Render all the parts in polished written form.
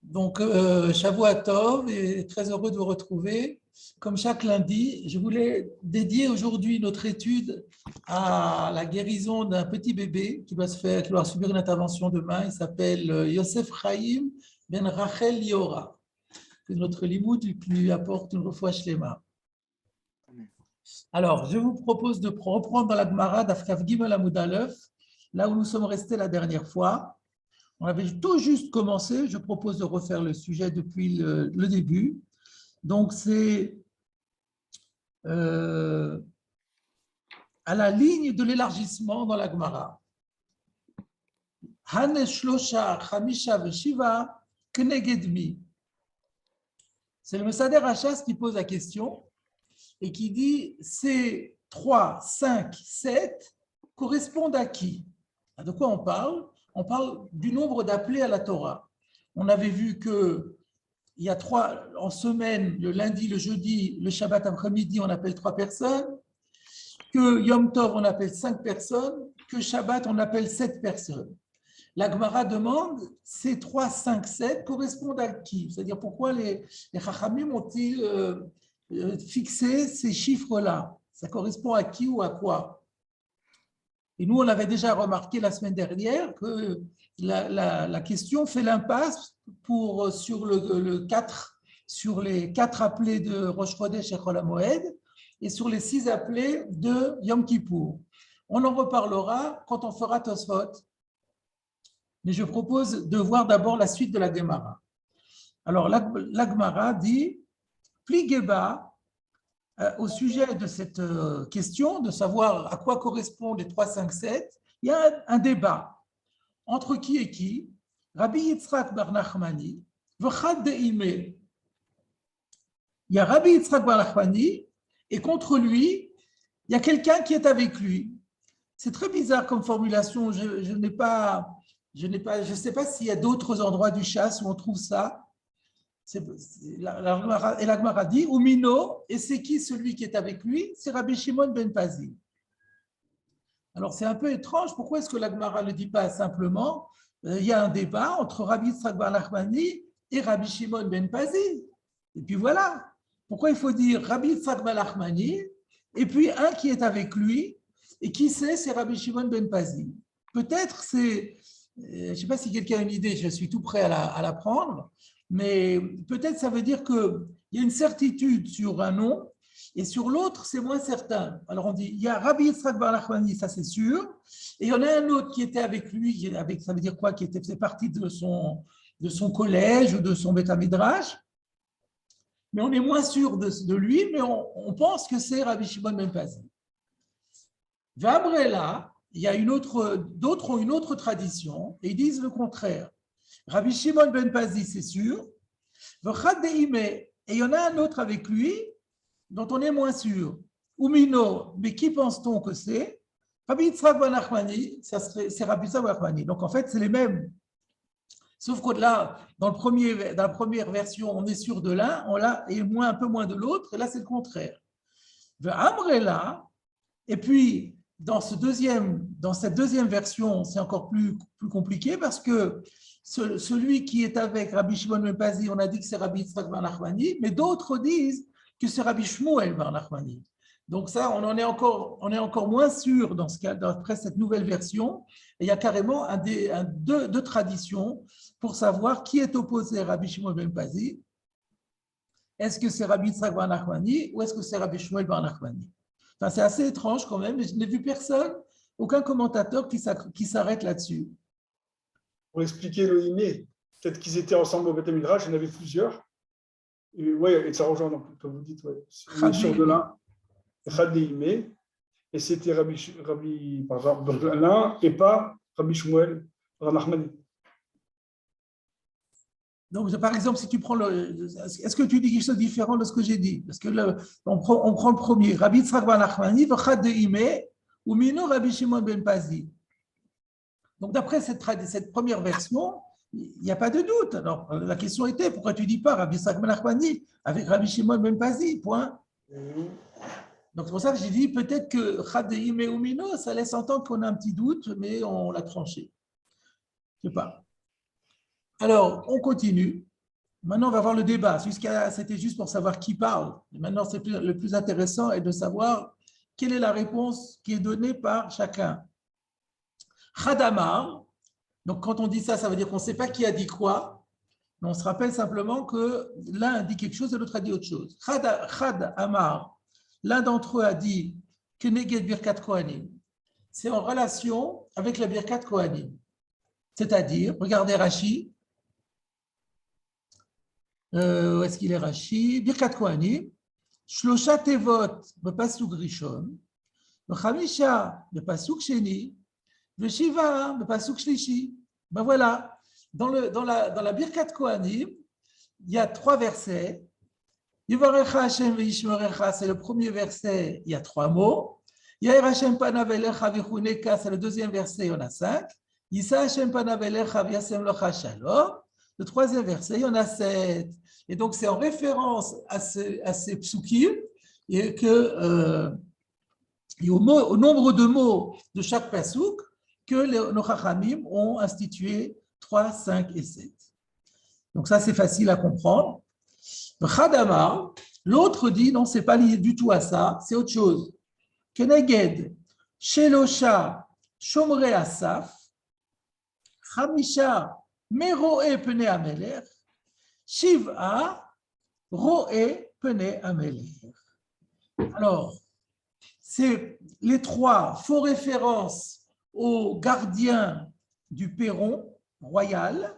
Donc, Shavua Tov, et très heureux de vous retrouver. Comme chaque lundi, je voulais dédier aujourd'hui notre étude à la guérison d'un petit bébé qui doit subir une intervention demain. Il s'appelle Yosef Chaim Ben Rachel Liora. Que notre limoud lui apporte une refoua shlema. Alors, je vous propose de reprendre dans la Gemara d'Afkaf Gimel Amud Aleph, là où nous sommes restés la dernière fois. On avait tout juste commencé, je propose de refaire le sujet depuis le début. Donc, c'est à la ligne de l'élargissement dans la Gemara. Hanes Shlosha Chamisha Veshiva Knegedmi. C'est le Mesader Hachas qui pose la question et qui dit ces 3, 5, 7 correspondent à qui? De quoi on parle? On parle du nombre d'appelés à la Torah. On avait vu que il y a 3 en semaine, le lundi, le jeudi, le Shabbat après-midi, on appelle 3 personnes, que Yom Tov, on appelle 5 personnes, que Shabbat, on appelle 7 personnes. La Gemara demande, ces 3, 5, 7 correspondent à qui? C'est-à-dire, pourquoi les Chachamim ont-ils fixé ces chiffres-là? Ça correspond à qui ou à quoi? Et nous, on avait déjà remarqué la semaine dernière que la question fait l'impasse sur les 4 appelés de Rosh Chodesh et Chol HaMoed et sur les 6 appelés de Yom Kippour. On en reparlera quand on fera Tosfot. Mais je propose de voir d'abord la suite de la Gemara. Alors, la Gemara dit Pli Geba, au sujet de cette question, de savoir à quoi correspondent les 3, 5, 7, il y a un débat. Entre qui et qui? Rabbi Yitzhak bar Nachmani, V'chad de'ime. Il y a Rabbi Yitzhak bar Nachmani, et contre lui, il y a quelqu'un qui est avec lui. C'est très bizarre comme formulation. Je ne sais pas s'il y a d'autres endroits du chasse où on trouve ça. Et la Gemara dit, Umino, et c'est qui celui qui est avec lui? C'est Rabbi Shimon ben Pazi. Alors c'est un peu étrange, pourquoi est-ce que la Gemara ne le dit pas simplement il y a un débat entre Rabbi Yitzhak bar Nachmani et Rabbi Shimon ben Pazi. Et puis voilà, pourquoi il faut dire Rabbi Yitzhak bar Nachmani et puis un qui est avec lui, et qui c'est Rabbi Shimon ben Pazi. Peut-être c'est, je ne sais pas si quelqu'un a une idée, je suis tout prêt à la prendre, mais peut-être ça veut dire qu'il y a une certitude sur un nom, et sur l'autre, c'est moins certain. Alors on dit, il y a Rabbi Yitzhak bar Nachmani, ça c'est sûr, et il y en a un autre qui était avec lui, ça veut dire quoi? Qui faisait partie de son collège ou de son Beth Midrash, mais on est moins sûr de lui, mais on pense que c'est Rabbi Shimon ben Pazi. Vabrela, il y a d'autres ont une autre tradition, et ils disent le contraire. Rabbi Shimon ben Pazi, c'est sûr, et il y en a un autre avec lui, dont on est moins sûr. Umino, mais qui pense-t-on que c'est? Rabbi Yitzhak bar Nachmani, c'est Rabbi Yitzhak bar Nachmani. Donc en fait, c'est les mêmes. Sauf que là, dans la première version, on est sûr de l'un, et un peu moins de l'autre, et là, c'est le contraire. Et puis, dans cette deuxième version, c'est encore plus compliqué parce que celui qui est avec Rabbi Shimon ben Pazi, on a dit que c'est Rabbi Yitzhak bar Nachmani, mais d'autres disent que c'est Rabbi Shmuel bar Nachmani. Donc ça, on est encore moins sûr dans ce cas, d'après cette nouvelle version. Et il y a carrément deux traditions pour savoir qui est opposé à Rabbi Shimon ben Pazi. Est-ce que c'est Rabbi Yitzhak bar Nachmani ou est-ce que c'est Rabbi Shmuel bar Nachmani? Enfin, c'est assez étrange quand même, mais je n'ai vu personne, aucun commentateur qui s'arrête là-dessus. Pour expliquer le Iné, peut-être qu'ils étaient ensemble au Beth Midrash, il y en avait plusieurs. Et ça rejoint, donc, comme vous dites, on est sûr de l'un, et c'était Rabbi par exemple, l'un et pas Rabbi Shmuel bar Nachmani. Donc, par exemple, si tu prends est-ce que tu dis quelque chose de différent de ce que j'ai dit? Parce que on prend le premier, Rabbi Yitzhak bar Nachmani, v'chad de'ime, ou mino Rabbi Shimon ben Pazi. Donc, d'après cette première version, il n'y a pas de doute. Alors, la question était, pourquoi tu ne dis pas Rabbi Yitzhak bar Nachmani avec Rabbi Shimon ben Pazi, point. Donc, c'est pour ça que j'ai dit, peut-être que v'chad de'ime ou mino, ça laisse entendre qu'on a un petit doute, mais on l'a tranché. Je ne sais pas. Alors, on continue. Maintenant, on va voir le débat. C'était juste pour savoir qui parle. Et maintenant, le plus intéressant est de savoir quelle est la réponse qui est donnée par chacun. Khadamar, donc quand on dit ça, ça veut dire qu'on ne sait pas qui a dit quoi, mais on se rappelle simplement que l'un a dit quelque chose et l'autre a dit autre chose. Khad Amar, l'un d'entre eux a dit que Neged Birkat Kohanim, c'est en relation avec la Birkat Kohanim. C'est-à-dire, regardez Rashi, où est-ce qu'il est Rashi? Birkat Kohanim, Shlosha Tevot, Bepasuk Rishon, Bechamisha, Bepasuk Sheni, Veshiva, Bepasuk Shlishi. Ben voilà, dans la Birkat Kohanim, il y a 3 versets. Yivarecha Hashem ve'yishmerecha, c'est le premier verset, il y a 3 mots. Yair Hashem panav elecha v'chuneka, c'est le deuxième verset, il y en a 5. Yisa Hashem panav elecha v'yasem lecha shalom. Le troisième verset, il y en a 7. Et donc, c'est en référence à ces psukim et au nombre de mots de chaque pasuk que nos chachamim ont institué 3, 5 et 7. Donc, ça, c'est facile à comprendre. Khadama, l'autre dit, non, ce n'est pas lié du tout à ça, c'est autre chose. Keneged, Shelosha, Shomre Asaf, Chamisha, Meroe Pene Ameler, Shiv'a, Roe Pene Ameler. Alors, les 3 font référence aux gardiens du perron royal.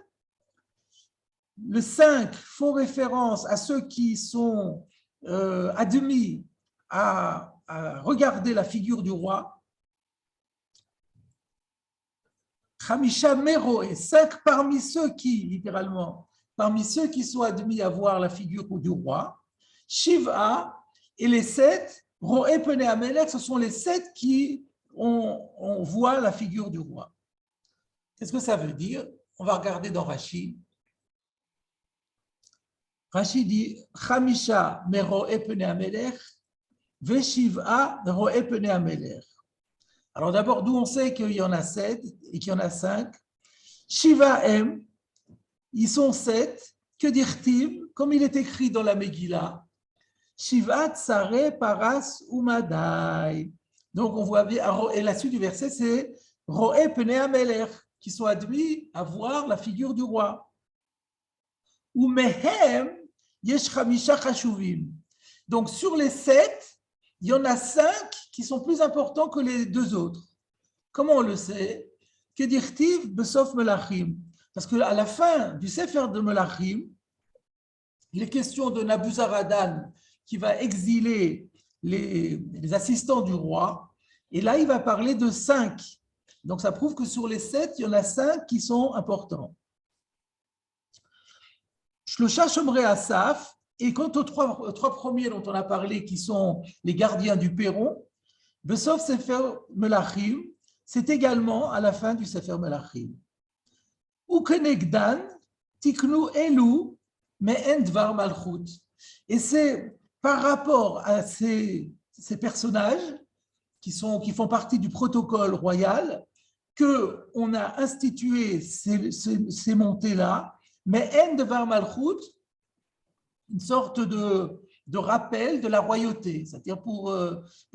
Le 5 font référence à ceux qui sont admis à regarder la figure du roi. Chamisha Mero et 5 parmi ceux qui sont admis à voir la figure du roi. Shiva et les 7, Roé Pene Amelech, ce sont les 7 qui on voit la figure du roi. Qu'est-ce que ça veut dire? On va regarder dans Rashi. Rashi dit Chamisha Meroe Pene Amelech, Veshiva Roe Pene Amelech. Alors d'abord, d'où on sait qu'il y en a 7 et qu'il y en a 5. Shiva M, ils sont 7. Que dire-t-il? Comme il est écrit dans la Megillah, Shiva Tsare Paras Umadai. Donc on voit bien, et la suite du verset c'est Roe Pene Amelech, qui sont admis à voir la figure du roi. Ou Mehem Yesh Chamisha Chashuvim. Donc sur les 7, il y en a 5 qui sont plus importants que les 2 autres. Comment on le sait? Que dire-t-il Besof Melachim? Parce qu'à la fin du Sefer de Melachim, il est question de Nabuzaradan qui va exiler les assistants du roi. Et là, il va parler de 5. Donc, ça prouve que sur les 7, il y en a 5 qui sont importants. Shlosha Shomrei Asaf, et quant aux 3 premiers dont on a parlé, qui sont les gardiens du perron, Besof Sefer Melachim, c'est également à la fin du Sefer Melachim. Ukenegdan, Tiknu Elu, Me'en Dvar Malchut. Et c'est par rapport à ces personnages qui font partie du protocole royal qu'on a institué ces montées-là, Me'en Dvar Malchut, une sorte de rappel de la royauté, c'est-à-dire pour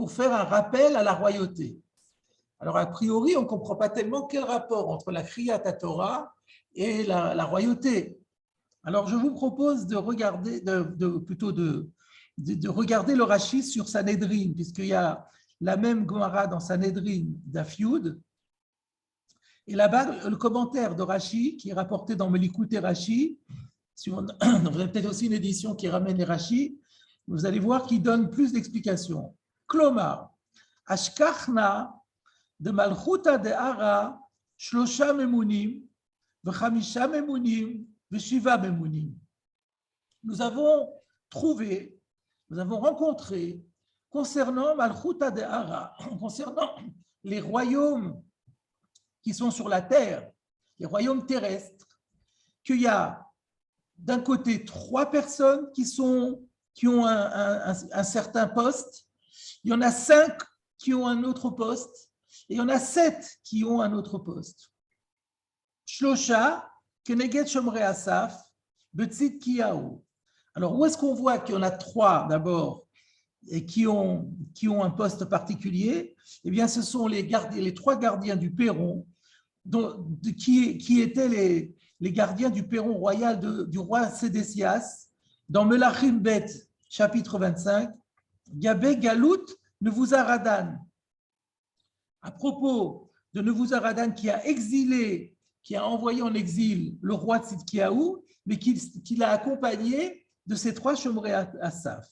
faire un rappel à la royauté. Alors, a priori, on ne comprend pas tellement quel rapport entre la Kriyat Torah et la royauté. Alors, je vous propose de regarder, de regarder le Rashi sur Sanhedrin, puisqu'il y a la même Gemara dans Sanhedrin d'Afioud. Et là-bas, le commentaire de Rashi, qui est rapporté dans Melikutei Rashi, vous avez peut-être aussi une édition qui ramène les Rashi, vous allez voir qu'il donne plus d'explications. Klomar, Ashkachna de Malchuta de Hara, Shlosha Memunim, V'chamisha Memunim, V'shiva Memunim. Nous avons rencontré, concernant Malchuta de Hara, concernant les royaumes qui sont sur la terre, les royaumes terrestres, qu'il y a d'un côté 3 personnes qui ont un certain poste, il y en a 5 qui ont un autre poste, et il y en a 7 qui ont un autre poste. Shlosha, Keneged Shomrei Asaf, Betzidkiyahu. Alors, où est-ce qu'on voit qu'il y en a trois d'abord et qui ont un poste particulier? Eh bien, ce sont les trois gardiens du perron, qui étaient les gardiens du perron royal du roi Sédécias, dans Melachim Bet, chapitre 25, Gabé Galout Nebuzaradan. À propos de Nebuzaradan qui a exilé, qui a envoyé en exil le roi Tzidkiyahu, mais qui l'a accompagné de ses trois chômerés Asaph.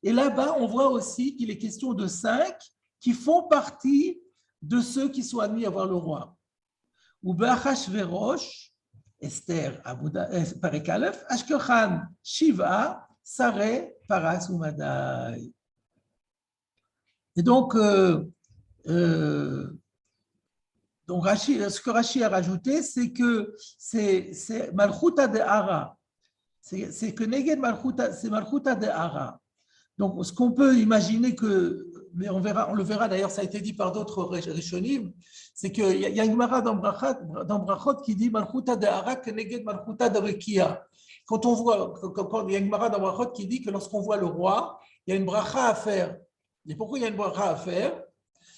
Et là-bas, on voit aussi qu'il est question de 5 qui font partie de ceux qui sont admis à voir le roi. Ou Achashverosh, Esther, Parek Aleph, Ashkechan, Shiva, Sareh, Paras ou Madai. Et donc, donc ce que Rashi a rajouté, c'est que c'est Malchuta de Hara. C'est que Neged Malchuta, c'est Malchuta de Hara. Donc, ce qu'on peut imaginer mais on le verra d'ailleurs, ça a été dit par d'autres Rishonim, c'est qu'il y a une Gemara dans Brachot qui dit Malchuta de Hara que Neged Malchuta de Rekia. Quand il y a une Gemara dans Brachot qui dit que lorsqu'on voit le roi, il y a une bracha à faire. Et pourquoi il y a une bracha à faire?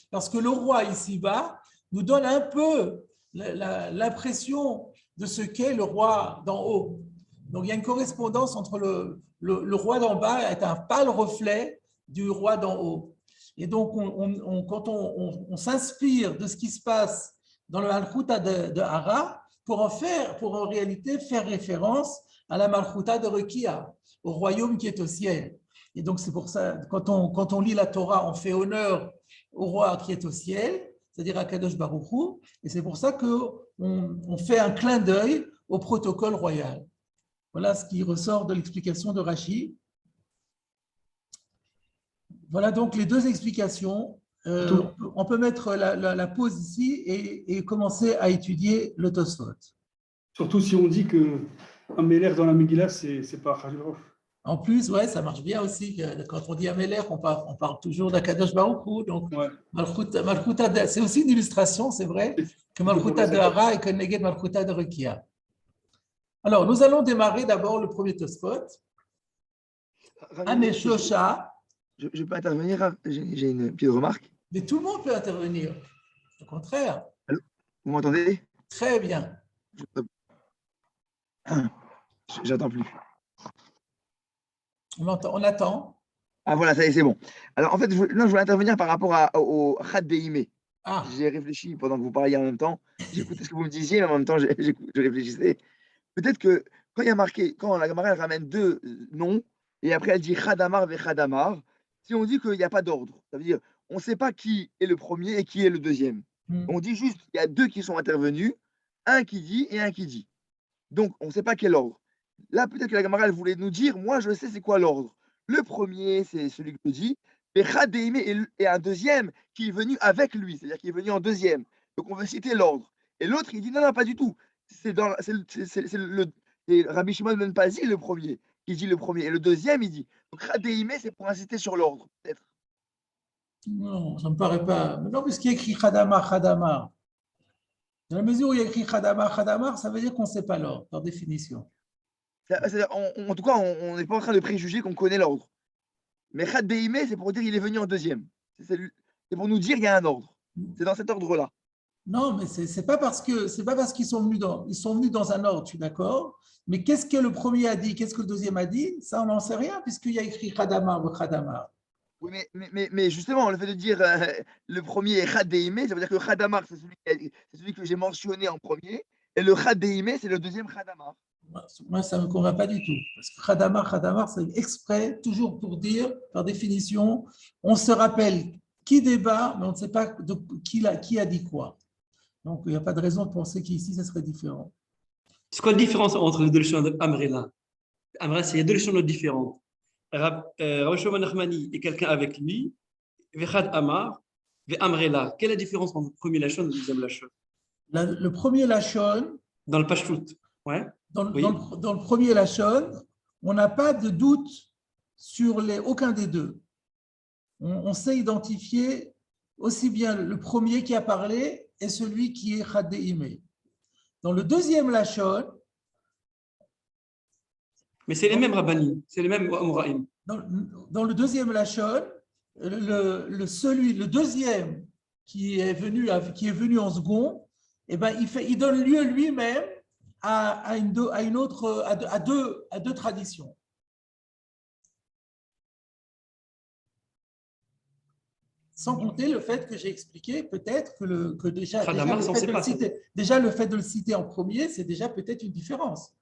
Parce que le roi ici-bas nous donne un peu l'impression de ce qu'est le roi d'en haut. Donc, il y a une correspondance entre le roi d'en bas est un pâle reflet du roi d'en haut. Et donc, quand on s'inspire de ce qui se passe dans le Malchuta de Hara pour en réalité faire référence à la Malchuta de Rekia, au royaume qui est au ciel. Et donc, c'est pour ça, quand on lit la Torah, on fait honneur au roi qui est au ciel, c'est-à-dire à Kadosh Baruch Hu, et c'est pour ça qu'on fait un clin d'œil au protocole royal. Voilà ce qui ressort de l'explication de Rashi. Voilà donc les deux explications. On peut mettre la pause ici et commencer à étudier le Tosfot. Surtout si on dit qu'un Méler dans la Megillah, c'est pas Hashverosh. En plus, ouais, ça marche bien aussi. Quand on dit Améler, on parle toujours d'Akadosh Baruch Hu. Donc, ouais. Malchuta, c'est aussi une illustration, c'est vrai, que Malchuta de Hara et que Neged Malchuta de Rekia. Alors, nous allons démarrer d'abord le premier Tosfot. Aneshosha. Je peux intervenir? J'ai une petite remarque. Mais tout le monde peut intervenir. Au contraire. Allô? Vous m'entendez? Très bien. J'attends plus. On attend. Ah voilà, ça y est, c'est bon. Alors en fait, je voulais intervenir par rapport au Chad Beimé. Ah. J'ai réfléchi pendant que vous parliez en même temps. J'écoutais ce que vous me disiez, mais en même temps, je réfléchissais. Peut-être que quand il y a marqué, quand la Gemara elle ramène deux noms, et après elle dit Chadamar ve Chadamar, si on dit qu'il n'y a pas d'ordre, ça veut dire on ne sait pas qui est le premier et qui est le deuxième. On dit juste qu'il y a deux qui sont intervenus, un qui dit et un qui dit. Donc on ne sait pas quel ordre. Là, peut-être que la Gemara elle voulait nous dire, moi je sais c'est quoi l'ordre. Le premier, c'est celui que je dis, et Chad Beimé est un deuxième qui est venu avec lui, c'est-à-dire qui est venu en deuxième. Donc on veut citer l'ordre. Et l'autre, il dit non, pas du tout. C'est Rabbi Shimon ben Pazi le premier qui dit le premier. Et le deuxième, il dit. Donc Chad Beimé, c'est pour inciter sur l'ordre, peut-être. Non, ça ne me paraît pas. Non, puisqu'il y a écrit Chadamar, Chadamar. Dans la mesure où il y a écrit Chadamar, Chadamar, ça veut dire qu'on ne sait pas l'ordre, par définition. En tout cas, on n'est pas en train de préjuger qu'on connaît l'ordre. Mais Chad Beimé, c'est pour dire qu'il est venu en deuxième. C'est pour nous dire qu'il y a un ordre. C'est dans cet ordre-là. Non, mais c'est pas parce qu'ils sont venus dans un ordre, je suis d'accord. Mais qu'est-ce que le premier a dit, qu'est-ce que le deuxième a dit, ça on n'en sait rien puisqu'il y a écrit Chadamar ou Chadamar. Oui, mais justement, le fait de dire le premier est Chad Beimé, ça veut dire que Chadamar, c'est celui que j'ai mentionné en premier, et le Chad Beimé, c'est le deuxième Chadamar. Moi, ça ne me convainc pas du tout. Parce que Khadamar, c'est exprès, toujours pour dire, par définition, on se rappelle qui débat, mais on ne sait pas qui a dit quoi. Donc, il n'y a pas de raison de penser qu'ici, ça serait différent. C'est quoi la différence entre les deux leçons d'Amrela? Amrela, il y a deux leçons différentes. Rabbi Shimon Nachmani et quelqu'un avec lui, Vechad Amar, Amrela. Quelle est la différence entre le premier lachon et le deuxième lachon? Le premier lachon. Dans le Pashtut. Ouais. Dans le premier lachon, on n'a pas de doute sur aucun des deux. On sait identifier aussi bien le premier qui a parlé et celui qui est Chad Deime. Dans le deuxième Lachon, mais c'est les mêmes Rabbanim, c'est les mêmes Amoraïm. Dans le deuxième Lachon, le deuxième qui est venu en second, eh ben, il donne lieu lui-même à deux traditions. Sans compter le fait que j'ai expliqué peut-être que déjà le fait de le citer en premier, c'est déjà peut-être une différence.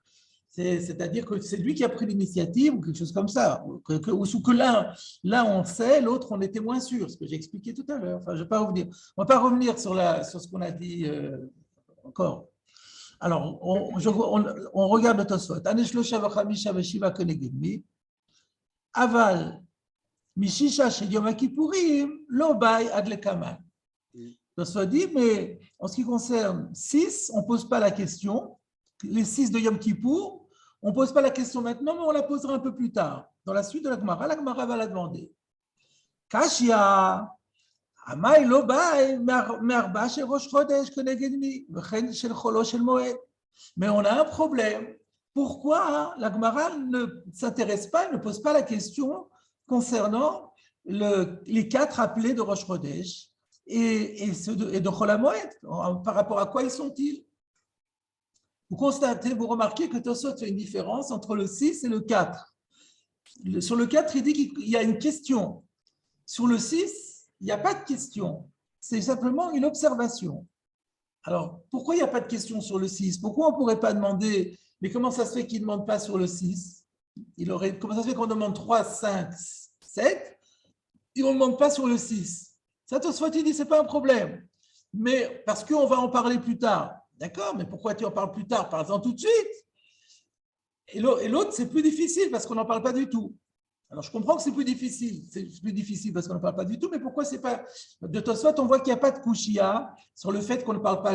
C'est-à-dire que c'est lui qui a pris l'initiative ou quelque chose comme ça. Ou que l'un on sait, l'autre on était moins sûr, ce que j'ai expliqué tout à l'heure. Enfin, je ne vais pas revenir. On ne va pas revenir sur ce qu'on a dit encore. Alors, on regarde le Tosfot. Aval, Mishisha chez Yom Kippourim, l'Obay Adlekaman. Tosfot dit, mais en ce qui concerne 6, on ne pose pas la question. Les 6 de Yom Kippour, on ne pose pas la question maintenant, mais on la posera un peu plus tard. Dans la suite de la Gemara va la demander. Kashia, Amay l'Obay, Merba chez Rosh Chodesh, Kenegedmi, Vechen shel Cholo shel Moed. Mais on a un problème. Pourquoi la Gemara ne s'intéresse pas, ne pose pas la question concernant les 4 appelés de Rosh Chodesh et de Chol HaMoed? Par rapport à quoi ils sont-ils? Vous constatez, vous remarquez que Tosfot fait une différence entre le 6 et le 4. Sur le 4, il dit qu'il y a une question. Sur le 6, il n'y a pas de question. C'est simplement une observation. Alors, pourquoi il n'y a pas de question sur le 6? Pourquoi on ne pourrait pas demander, mais comment ça se fait qu'il ne demande pas sur le 6? Comment ça se fait qu'on demande 3, 5, 7 et on ne demande pas sur le 6? Ça, Tosfot, il dit, ce n'est pas un problème. Mais parce qu'on va en parler plus tard. D'accord, mais pourquoi tu en parles plus tard? Parle-en tout de suite. Et l'autre, c'est plus difficile parce qu'on n'en parle pas du tout. Alors, je comprends que c'est plus difficile. C'est plus difficile parce qu'on n'en parle pas du tout, mais pourquoi c'est pas… De Tosfot, on voit qu'il n'y a pas de Kushia sur le fait qu'on ne parle pas,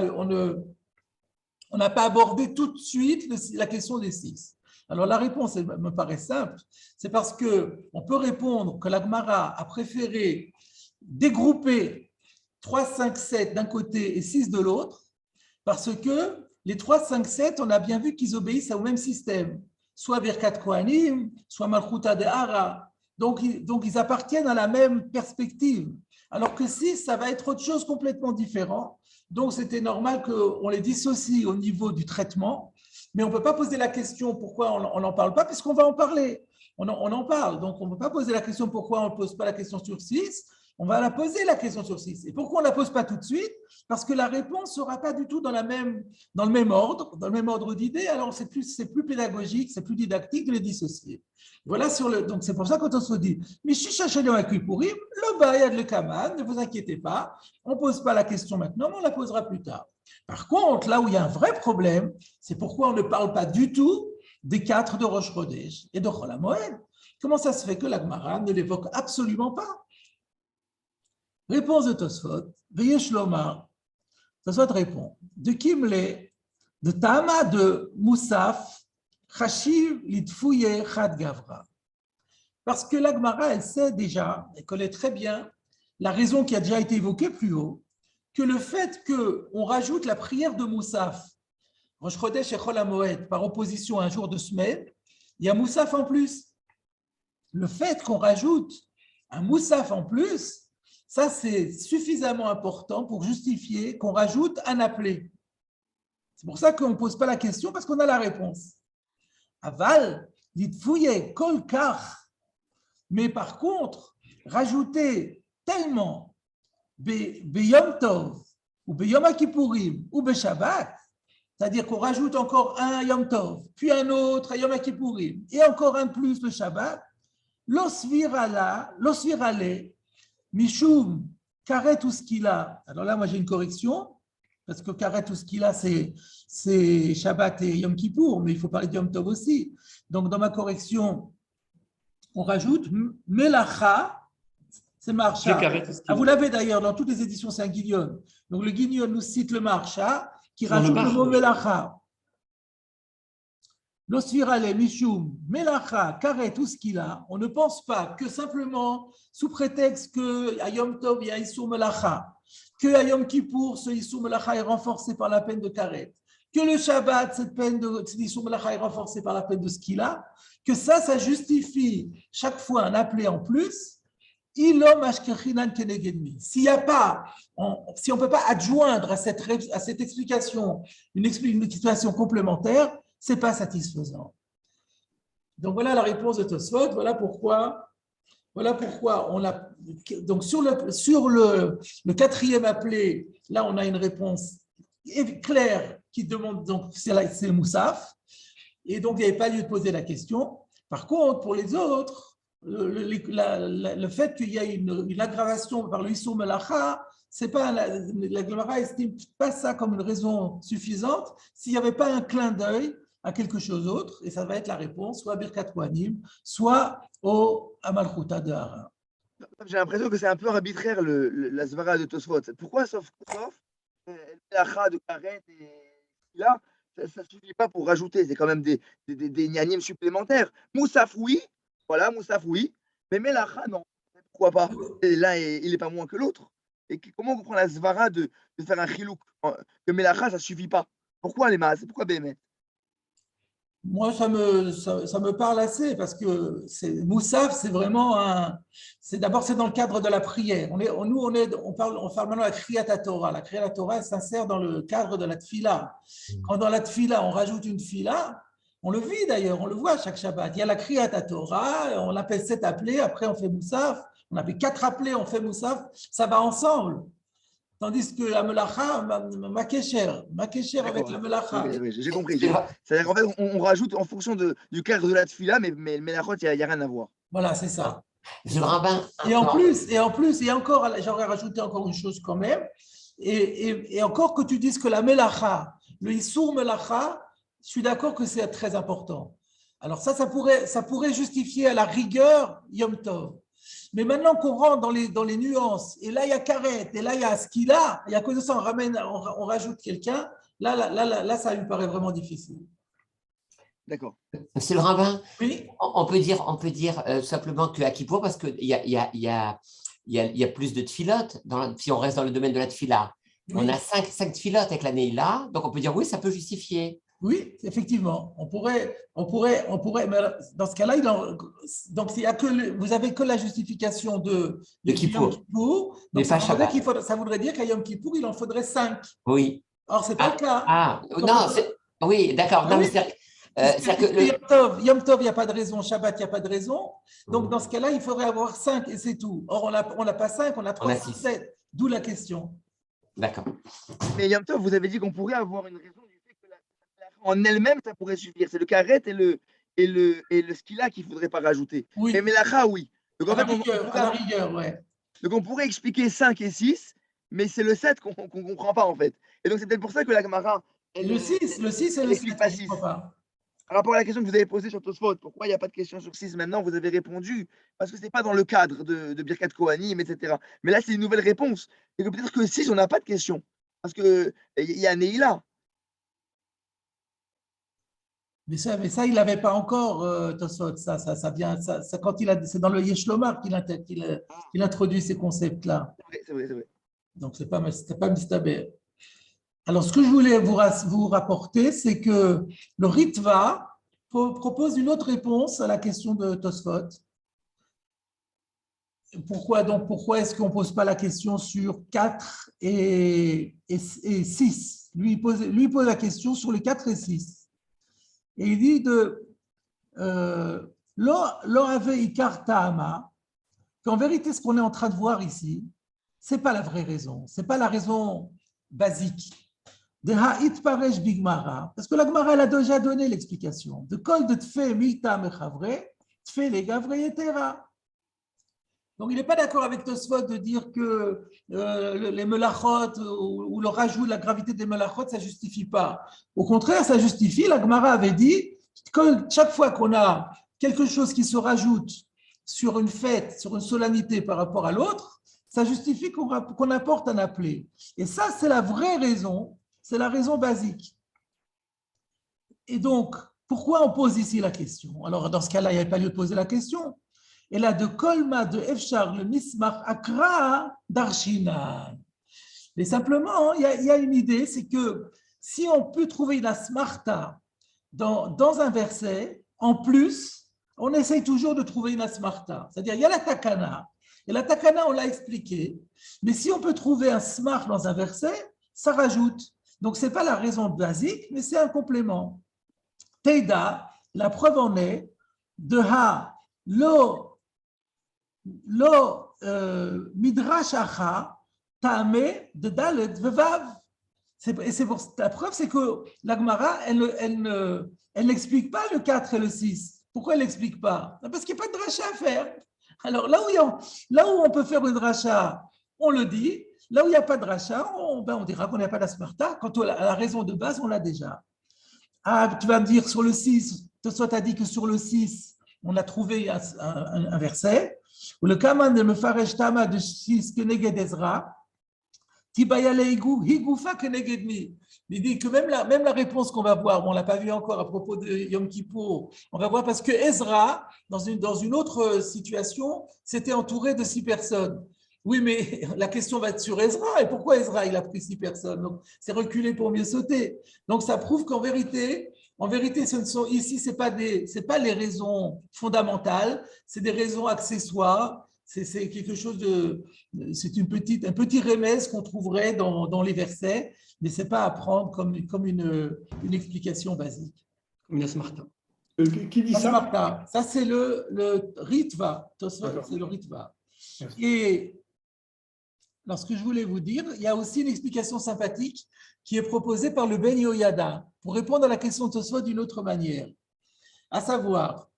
on n'a pas abordé tout de suite la question des 6. Alors, la réponse elle me paraît simple. C'est parce qu'on peut répondre que la Gemara a préféré dégrouper 3, 5, 7 d'un côté et 6 de l'autre, parce que les 3, 5, 7, on a bien vu qu'ils obéissent au même système, soit Birkat Kohanim, soit Malchuta de Hara. Donc, ils appartiennent à la même perspective. Alors que 6, ça va être autre chose complètement différent. Donc, c'était normal qu'on les dissocie au niveau du traitement, mais on ne peut pas poser la question pourquoi on n'en parle pas, puisqu'on va en parler. On en parle. Donc, on ne peut pas poser la question pourquoi on ne pose pas la question sur 6. On va la poser la question sur 6. Et pourquoi on ne la pose pas tout de suite? Parce que la réponse ne sera pas du tout dans le même ordre d'idées. Alors, c'est plus pédagogique, c'est plus didactique de les dissocier. Voilà donc c'est pour ça que quand on se dit Mishisha shel Yom Kippourim, le bayad le kaman, ne vous inquiétez pas, on ne pose pas la question maintenant, mais on la posera plus tard. Par contre, là où il y a un vrai problème, c'est pourquoi on ne parle pas du tout des 4 de Rosh Chodesh et de Chol HaMoed. Comment ça se fait que la Gemara ne l'évoque absolument pas? Réponse de Tosfot, Veyesh Lomar. Tosfot répond, de Kimle, de Tama de Moussaf, Chashiv Litfouye Chad Gavra. Parce que la Gemara, elle sait déjà, elle connaît très bien la raison qui a déjà été évoquée plus haut, que le fait qu'on rajoute la prière de Moussaf, Rosh Chodesh et Chol HaMoed, par opposition à un jour de semaine, il y a Moussaf en plus. Le fait qu'on rajoute un Moussaf en plus, ça, c'est suffisamment important pour justifier qu'on rajoute un appelé. C'est pour ça qu'on ne pose pas la question, parce qu'on a la réponse. Aval, litfouye kol kach. Mais par contre, rajouter tellement beyom tov, ou beyom kippourim, ou beshabbat, c'est-à-dire qu'on rajoute encore un yom tov, puis un autre à yom kippourim, et encore un plus le shabbat, l'osvirale, Mishum, karet tout ce qu'il a. Alors là, moi j'ai une correction, parce que karet tout ce qu'il a, c'est Shabbat et Yom Kippour, mais il faut parler de Yom Tov aussi. Donc dans ma correction, on rajoute Melacha, c'est Marcha. Vous l'avez d'ailleurs dans toutes les éditions Saint-Guignon. Donc le Guignon nous cite le Marcha, qui rajoute le mot Melacha. L'osvirale, Mishum, Melacha, Karet, tout ce qu'il a, on ne pense pas que simplement, sous prétexte qu'à Yom Tov, il y a Issur Melacha, que à Yom Kippour, ce Issur Melacha est renforcé par la peine de Karet, que le Shabbat, cette peine de Issur Melacha est renforcée par la peine de Skila, que ça justifie chaque fois un appelé en plus. S'il y a pas, si on ne peut pas adjoindre à cette explication une explication complémentaire, ce n'est pas satisfaisant. Donc voilà la réponse de Tosfot. Voilà pourquoi on a. Donc sur le quatrième appelé, là on a une réponse claire qui demande, donc c'est le Moussaf, et donc il n'y avait pas lieu de poser la question. Par contre, pour les autres, le fait qu'il y ait une aggravation par le Issur Melacha, c'est pas la Gemara estime pas ça comme une raison suffisante s'il n'y avait pas un clin d'œil à quelque chose d'autre, et ça va être la réponse, soit Birkat Kohanim, soit au Amalchuta de Haran. J'ai l'impression que c'est un peu arbitraire la Svara de Tosfot. Pourquoi sauf Melacha de Karet et là, ça ne suffit pas pour rajouter, c'est quand même des nianim supplémentaires. Moussaf, oui. Voilà, Moussaf, oui, mais Melacha, non. Pourquoi pas? Et là, il n'est pas moins que l'autre. Et comment on comprend la Svara de faire un chilouk? Que Melacha, ça ne suffit pas. Pourquoi les masses? Pourquoi Bémet? Moi, ça me parle assez parce que Moussaf, c'est vraiment d'abord, c'est dans le cadre de la prière. On parle maintenant de la Kriyat Torah. La Kriyat Torah s'insère dans le cadre de la Tfila. Quand dans la Tfila, on rajoute une Tfila, on le vit d'ailleurs, on le voit chaque Shabbat. Il y a la Kriyat Torah, on appelle 7 appelés, après on fait Moussaf, on appelle 4 appelés, on fait Moussaf, ça va ensemble. Tandis que la Melacha, ma Kesher avec la Melacha. Oui, j'ai compris. C'est-à-dire qu'en fait, on rajoute en fonction du cadre de la Tfila, mais le Melachot, il n'y a rien à voir. Voilà, c'est ça. Le rabbin. Et en plus, et encore, j'aurais rajouté encore une chose quand même, et encore que tu dises que la Melacha, le Issur Melacha, je suis d'accord que c'est très important. Alors ça pourrait justifier à la rigueur Yom Tov. Mais maintenant qu'on rentre dans les nuances, et là il y a Karet, et là il y a Skila, et à cause de ça on rajoute quelqu'un, là ça lui paraît vraiment difficile. D'accord. Monsieur le rabbin, oui. on peut dire simplement qu'à Kippour, parce qu'il y a plus de tfilotes, si on reste dans le domaine de la tfila, oui. On a 5 tfilotes avec la Neila, donc on peut dire oui, ça peut justifier. Oui, effectivement, on pourrait, mais dans ce cas-là, donc vous avez que la justification de Kippour. Donc ça voudrait dire qu'à Yom Kippour, il en faudrait 5. Oui. Or, ce n'est pas le cas. Oui, d'accord. Ah, oui. Yom Tov, il n'y a pas de raison. Shabbat, il n'y a pas de raison. Donc, dans ce cas-là, il faudrait avoir 5 et c'est tout. Or, on n'a pas 5, on a 3, 6, 7. D'où la question. D'accord. Mais Yom Tov, vous avez dit qu'on pourrait avoir une raison du fait que en elle-même, ça pourrait suffire. C'est le karet et le skila qu'il ne faudrait pas rajouter. Oui. Et Melacha, oui. Donc, en fait, à la rigueur, ouais. Donc, on pourrait expliquer 5 et 6, mais c'est le 7 qu'on ne comprend pas, en fait. Et donc, c'est peut-être pour ça que la Gemara… Le 6 et le 7, pas 6. Par rapport à la question que vous avez posée sur Tosfot, pourquoi il n'y a pas de question sur 6 maintenant? Vous avez répondu, parce que ce n'est pas dans le cadre de Birkat Kohanim, etc. Mais là, c'est une nouvelle réponse. Et que peut-être que 6, on n'a pas de question. Parce qu'il y a Neila. Mais ça, il n'avait pas encore, Tosfot. Ça vient, quand c'est dans le Yeshlomar qu'il introduit ces concepts-là. C'est vrai. Donc, ce n'est pas Mistaber. Alors, ce que je voulais vous rapporter, c'est que le Ritva propose une autre réponse à la question de Tosfot. Pourquoi est-ce qu'on ne pose pas la question sur 4 et 6? Lui pose la question sur les 4 et 6. Et il dit Lo ave ikar ta'ama, qu'en vérité, ce qu'on est en train de voir ici, ce n'est pas la vraie raison, ce n'est pas la raison basique. Parce que la Gemara, elle a déjà donné l'explication. De kol de tfe mita mechavre, tfe le gavre yetera. Donc, il n'est pas d'accord avec Tosfot de dire que les melachot ou le rajout de la gravité des melachot, ça ne justifie pas. Au contraire, ça justifie. La Gemara avait dit que chaque fois qu'on a quelque chose qui se rajoute sur une fête, sur une solennité par rapport à l'autre, ça justifie qu'on apporte un appelé. Et ça, c'est la vraie raison, c'est la raison basique. Et donc, pourquoi on pose ici la question? Alors, dans ce cas-là, il n'y avait pas lieu de poser la question. Et là, de Kolma, de Efchar, le Mismar Akra d'Arshinan. Mais simplement, il y a une idée, c'est que si on peut trouver une asmarta dans un verset, en plus, on essaye toujours de trouver une asmarta. C'est-à-dire, il y a la takana. Et la takana, on l'a expliqué. Mais si on peut trouver un smart dans un verset, ça rajoute. Donc, ce n'est pas la raison basique, mais c'est un complément. Teida, la preuve en est, de ha, lo midrash acha, ta'ame, de dalet, vevav. Et c'est pour la preuve, c'est que la Gemara, elle n'explique pas le 4 et le 6. Pourquoi elle n'explique pas? Parce qu'il n'y a pas de dracha à faire. Alors, là où on peut faire une dracha, on le dit. Là où il n'y a pas de dracha, on dira qu'on n'a pas d'asmarta. Quant à la raison de base, on l'a déjà. Ah, tu vas me dire sur le 6, toi tu as dit que sur le 6, on a trouvé un verset. Où le kaman de Mefaresh Tama de 6 Keneged Ezra, Tibayaleigu, Higufa Kenegedmi. Il dit que même la réponse qu'on va voir, on ne l'a pas vu encore à propos de Yom Kippour, on va voir parce que Ezra, dans une autre situation, s'était entouré de 6 personnes. Oui, mais la question va être sur Ezra. Et pourquoi Ezra, il a pris 6 personnes? Donc, c'est reculé pour mieux sauter. Donc, ça prouve qu'en vérité, ici, ce n'est pas les raisons fondamentales, c'est des raisons accessoires. C'est quelque chose c'est un petit remède qu'on trouverait dans les versets, mais ce n'est pas à prendre comme une explication basique. Comme une asmarta. Qui dit ça? Ça, c'est le Ritva. C'est le Ritva. Et alors, ce que je voulais vous dire, il y a aussi une explication sympathique qui est proposée par le Ben Yoyada pour répondre à la question de Tosfot d'une autre manière. À savoir,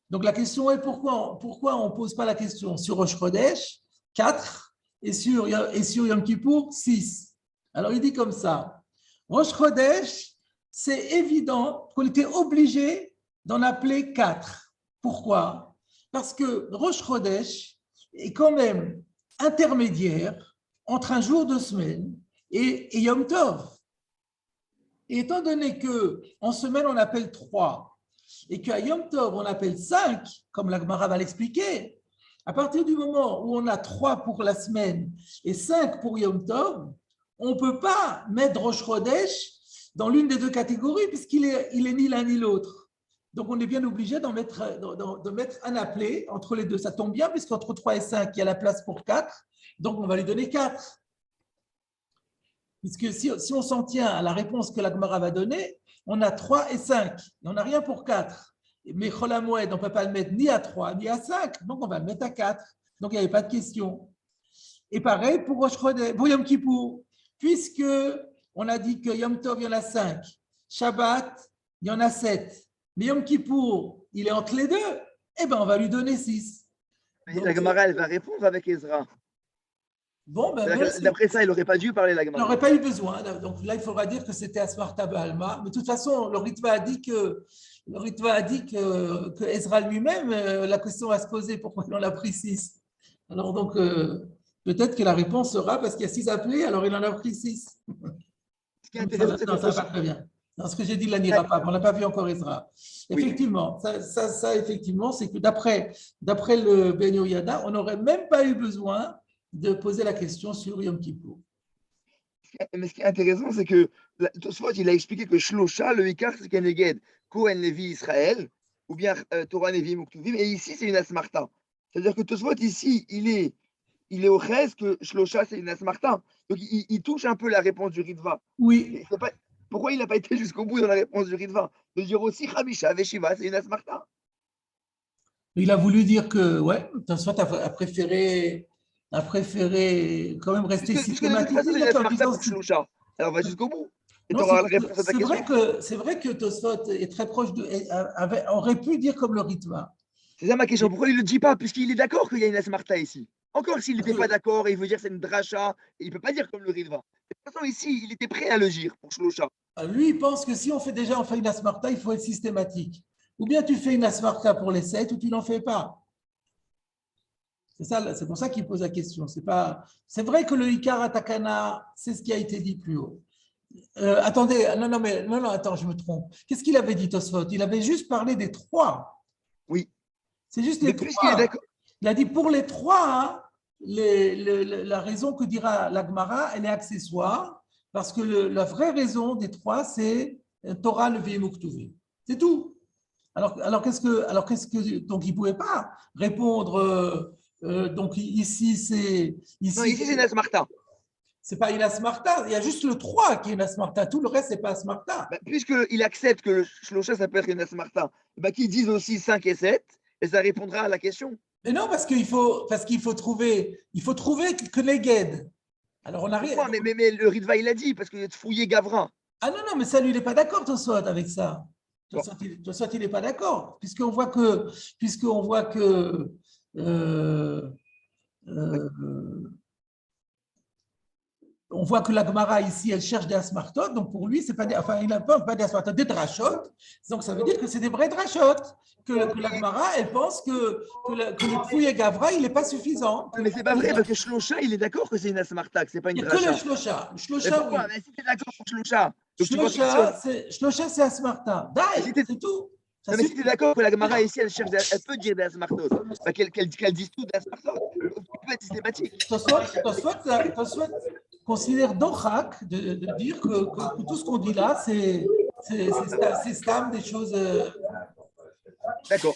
donc la question est pourquoi on ne pose pas la question sur Rosh Chodesh, 4, et sur Yom Kippour, 6. Alors, il dit comme ça, Rosh Chodesh, c'est évident qu'on était obligé d'en appeler 4. Pourquoi? Parce que Rosh Chodesh est quand même intermédiaire entre un jour de semaine et Yom Tov. Et étant donné qu'en semaine, on appelle 3 et qu'à Yom Tov, on appelle 5, comme la Gemara va l'expliquer, à partir du moment où on a 3 pour la semaine et 5 pour Yom Tov, on ne peut pas mettre Rosh Chodesh dans l'une des deux catégories puisqu'il est ni l'un ni l'autre. Donc, on est bien obligé de mettre un appelé entre les deux. Ça tombe bien puisqu'entre 3 et 5, il y a la place pour 4. Donc, on va lui donner 4. Puisque si on s'en tient à la réponse que la Gemara va donner, on a 3 et 5. Et on n'a rien pour 4. Mais Chol HaMoed, on ne peut pas le mettre ni à 3 ni à 5. Donc, on va le mettre à 4. Donc, il n'y avait pas de question. Et pareil pour Yom Kippour. Puisqu'on a dit que Yom Tov, il y en a 5. Shabbat, il y en a 7. Mais Yom Kippour, il est entre les deux. Eh bien, on va lui donner 6. La Gemara, elle va répondre avec Ezra. Bon, d'après ça, il n'aurait pas dû parler la Gemara. Il n'aurait pas eu besoin. Donc là, il faudra dire que c'était Asmarta Ba'alma. Mais de toute façon, le Ritva a dit que Ezra lui-même, la question va se poser pourquoi il en a pris 6. Alors donc, peut-être que la réponse sera parce qu'il y a 6 appelés, alors il en a pris 6. Ça va pas très bien. Non, ce que j'ai dit là n'ira pas. On n'a pas vu encore Ezra. Effectivement, ça effectivement, c'est que d'après le Ben Yoyada, on n'aurait même pas eu besoin de poser la question sur Yom Kippour. Mais ce qui est intéressant, c'est que Tosfot, il a expliqué que Shlosha, le Ikar, c'est Keneged, Kohen Levi Israël, ou bien Torah Nevi Muktuvim, et ici, c'est une Asmarta. C'est-à-dire que Tosfot, ici, il est au Ches que Shlosha, c'est une Asmarta. Donc, il touche un peu la réponse du Ritva. Oui. Pourquoi il n'a pas été jusqu'au bout dans la réponse du Ritva? De dire aussi Hamisha, Veshiva, c'est une Asmarta. Il a voulu dire que, Tosfot a préféré quand même rester systématique. Alors, on va jusqu'au bout. Et tu auras la réponse à ta question. C'est vrai que Tosfot est très proche aurait pu dire comme le Ritva. C'est ça ma question. Pourquoi il ne le dit pas? Puisqu'il est d'accord qu'il y a une Asmarta ici. Encore s'il n'était pas d'accord et il veut dire que c'est une dracha, il ne peut pas dire comme le Ritva. De toute façon, ici, il était prêt à le dire pour Shlosha. Lui, il pense que si on fait une Asmarta, il faut être systématique. Ou bien tu fais une Asmarta pour les 7 ou tu n'en fais pas. C'est pour ça qu'il pose la question. C'est vrai que le Ikar Atakana, c'est ce qui a été dit plus haut. Attendez, attends, je me trompe. Qu'est-ce qu'il avait dit, Tosfot? Il avait juste parlé des 3. Oui. C'est juste les 3. Il a dit pour les 3, la raison que dira la Gemara, elle est accessoire, parce que la vraie raison des trois, c'est Torah, Nevi'im, Uktuvim. C'est tout. Alors qu'est-ce que donc il ne pouvait pas répondre. Donc ici, c'est. Non, ici, c'est Nasmarta. Ce n'est pas une Asmarta, il y a juste le 3 qui est une Asmarta, tout le reste, ce n'est pas Asmarta. Puisqu'il accepte que le Shlosha, ça peut être une Asmarta, qu'ils disent aussi 5 et 7, et ça répondra à la question. Mais non, parce qu'il faut trouver que Neged. Alors on arrive. Mais le Ritva, il a dit, parce qu'il est fouillé Gavra. Ah non, mais ça, lui, il n'est pas d'accord, Tosot, avec ça. Tosot, il n'est pas d'accord, puisqu'on voit que on voit que la Gemara ici, elle cherche des asmartot, donc pour lui, c'est pas des, enfin, il n'a pas des asmartot, des drachot, donc ça veut dire que c'est des vrais drachot, que la Gemara, elle pense que le fouille et Gavra, il n'est pas suffisant. Mais c'est pas vrai, parce que Shlosha, il est d'accord que c'est une asmarta, que c'est pas une dracha. Il n'y a que le Shlosha. Pourquoi? Oui. Mais si tu es d'accord pour Shlosha, Shlosha, c'est asmarta. C'est tout. Non, mais si tu es d'accord que la Gemara ici, elle peut dire des asmartos, qu'elle dise tout des asmartos, ça peut être systématique. Tosfot considère d'Ochak de dire que tout ce qu'on dit là, c'est stam des choses. D'accord.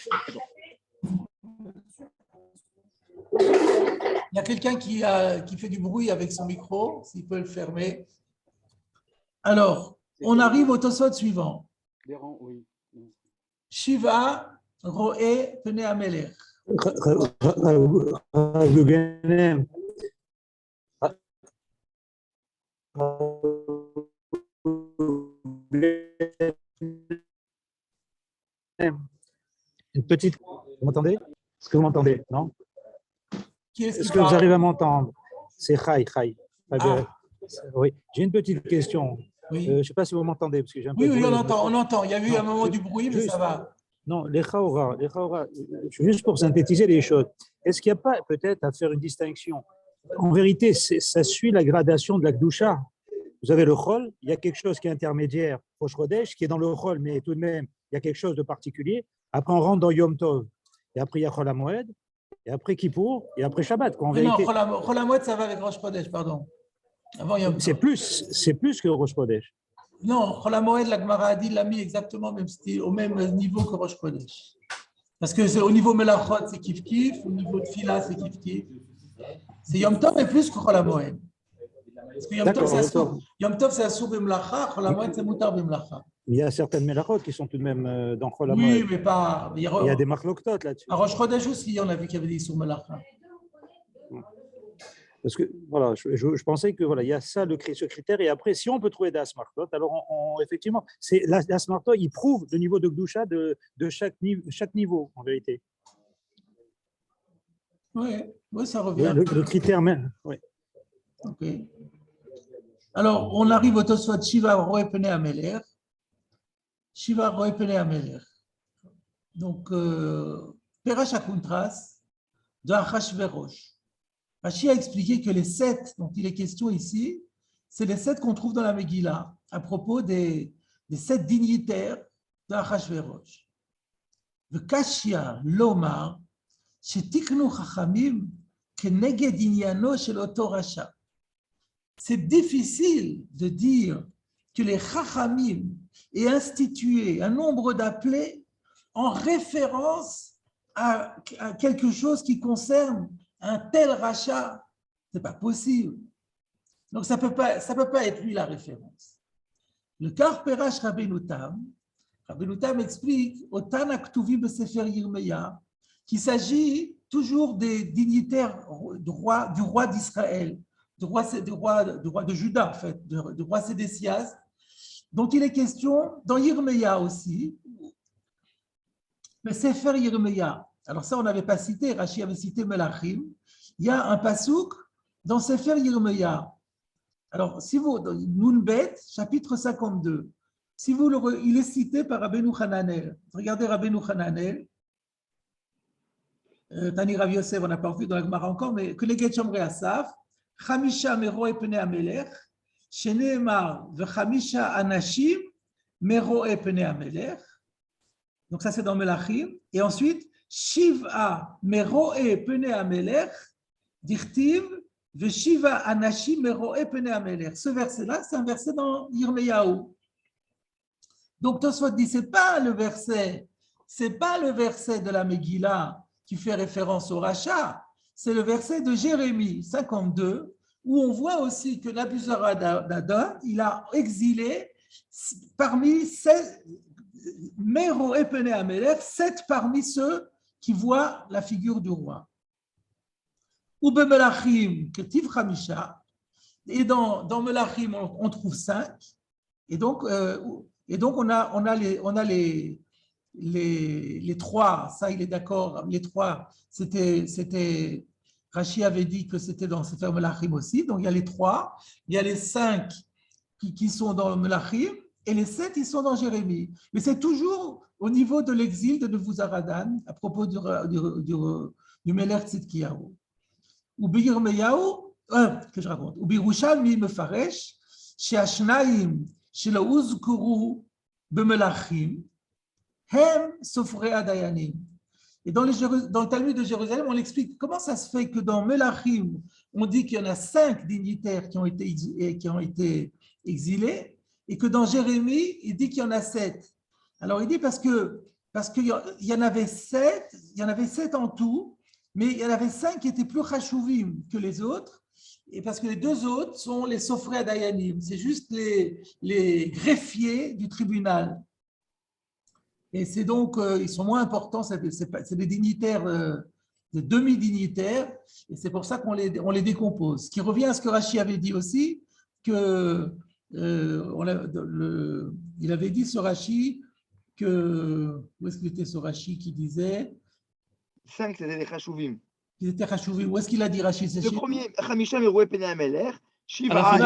Il y a quelqu'un qui fait du bruit avec son micro, s'il peut le fermer. Alors, on arrive au Tosfot suivant. Shiva, Roé, Pene Amelech. Une petite. Vous m'entendez? Est-ce que vous m'entendez? Non? Est-ce que vous arrivez à m'entendre? C'est Chai. Ah. Oui, j'ai une petite question. Oui. Je ne sais pas si vous m'entendez. Parce que j'ai un peu Oui, on entend. Il y a eu un moment du bruit, mais ça va. Non, les Chaora, juste pour synthétiser les choses, est-ce qu'il n'y a pas peut-être à faire une distinction? En vérité, ça suit la gradation de la Kdusha. Vous avez le Chol, il y a quelque chose qui est intermédiaire, Rosh Chodesh, qui est dans le Chol, mais tout de même, il y a quelque chose de particulier. Après, on rentre dans Yom Tov. Et après, il y a Chol HaMoed, et après Kippour, et après Shabbat. En vérité, non, Chol HaMoed, ça va avec Rosh Chodesh, pardon. C'est plus que Rosh Chodesh. Non, Chol HaMoed, la Gemara a dit, l'a mis exactement au même niveau que Rosh Chodesh. Parce que au niveau Melachot, c'est Kif-Kif, au niveau de Fila, c'est Kif-Kif. C'est Yom Tov, mais plus que Chol HaMoed. Parce que Yom Tov, c'est Asur B'Mlacha, Chol HaMoed, c'est Mutar B'Mlacha. Mais il y a certaines Melachot qui sont tout de même dans Chol HaMoed. Oui, mais pas. Il y a des Machloktot là-dessus. À Rosh Chodesh aussi, on a vu qu'il y avait des Asur B'Mlacha. Parce que voilà, je pensais que voilà, il y a ça, ce critère, et après, si on peut trouver des asmartot, alors effectivement, c'est l'asmartot, il prouve le niveau de Gdusha de chaque niveau, en vérité. Oui, ça revient. Le critère même. Oui. Ok. Alors, on arrive au Tosfot Shiva Roé Pene Amelech. Shiva Roé Pene Amelech. Donc, Perash Akuntras de Achashverosh. Rashi a expliqué que les 7 dont il est question ici, c'est les 7 qu'on trouve dans la Megillah à propos des 7 dignitaires de Achashverosh. Le Kashia Lomar, Shetiknu Chachamim, Keneged Inyano Shel Oto Rasha. C'est difficile de dire que les Chachamim aient institué un nombre d'appelés en référence à quelque chose qui concerne un tel rachat. Ce n'est pas possible. Donc, ça peut pas être lui la référence. Le Karperash Rabbeinu Tam explique au Tana Ktuvim Besefer Yirmeya qu'il s'agit toujours des dignitaires du roi d'Israël, du roi de Juda, en fait, du roi Sédécias, dont il est question dans Yirmeya aussi, le Sefer Yirmeya. Alors ça, on n'avait pas cité, Rashi avait cité Melachim. Il y a un pasouk dans Sefer Yirmeya. Alors, si vous, dans Nunbet, chapitre 52, si vous il est cité par Rabbeinu Hananel. Regardez Rabbeinu Hananel. Tani Rav Yosef, on n'a pas vu dans la Gemara encore, mais que les Getchomre Asaf, Chamisha Meroe Pene Amelech, Sheneemar Vechamisha Anashim Meroe Pene Amelech. Donc ça c'est dans Melachim. Et ensuite, Shiv'a Meroe Pene Amelech, Dirtiv, Veshiva Anashim Meroe Pene Ameler. Ce verset-là, c'est un verset dans Yirmeyahu. Donc Tosfot dit, c'est pas le verset de la Megillah qui fait référence au rachat, c'est le verset de Jérémie 52, où on voit aussi que Nabuzaradan, il a exilé parmi 7 parmi ceux qui voient la figure du roi. Ou Melachim, Ketiv Chamisha, et dans Melachim, on trouve 5, et donc on a les 3, ça il est d'accord, les 3, c'était Rashi avait dit que c'était dans Sefer Melachim aussi, donc il y a les 3, il y a les 5 qui sont dans Melachim, et les 7 ils sont dans Jérémie. Mais c'est toujours au niveau de l'exil de Nebuzaradan, à propos du Melech Tzidkiyahu. Ou Biyirmeyahu, que je raconte, ou Birushalmi Mefaresh, Sheashnaim, Shelo Uzkuru Bemelachim, Hem Sofrei Adayanim. Et dans le Talmud de Jérusalem, on l'explique comment ça se fait que dans Melachim, on dit qu'il y en a 5 dignitaires qui ont été exilés, et que dans Jérémie, il dit qu'il y en a 7. Alors il dit parce qu'il y en avait 7 en tout, mais il y en avait 5 qui étaient plus chashuvim que les autres, et parce que les 2 autres sont les sofrei dayanim, c'est juste les greffiers du tribunal. Et c'est donc, ils sont moins importants, c'est des dignitaires, des demi-dignitaires, et c'est pour ça qu'on les décompose. Ce qui revient à ce que Rashi avait dit aussi, que il avait dit ce Rashi, où est-ce qu'il était ce Rashi qui disait 5, c'était les Chashuvim. Ils étaient Chashuvim. Où est-ce qu'il a dit Rashi? Le premier, Chamisha Meroe Pene Ameler, Shiva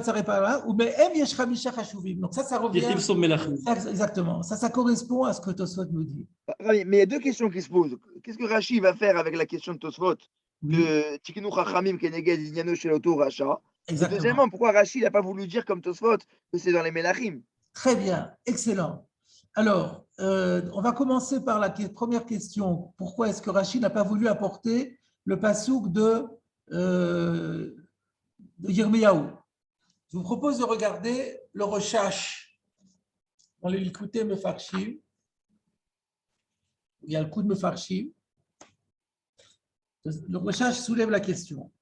Tsarepara, ou Me'em Yesh Chamisha Chashuvim. Donc ça revient. Exactement. Ça correspond à ce que Tosfot nous dit. Mais il y a 2 questions qui se posent. Qu'est-ce que Rashi va faire avec la question de Tosfot de Tikinu Chachamim Keneged Inyano Sheloto Racha? Et deuxièmement, pourquoi Rashi n'a pas voulu dire comme Tosfot que c'est dans les Melachim? Très bien, excellent. Alors, on va commencer par la première question. Pourquoi est-ce que Rashi n'a pas voulu apporter le pasouk de Yirmiyahu? Je vous propose de regarder le Rochash dans les Likutei Mefarshim. Il y a le coup de Mefarshim. Le Rochash soulève la question.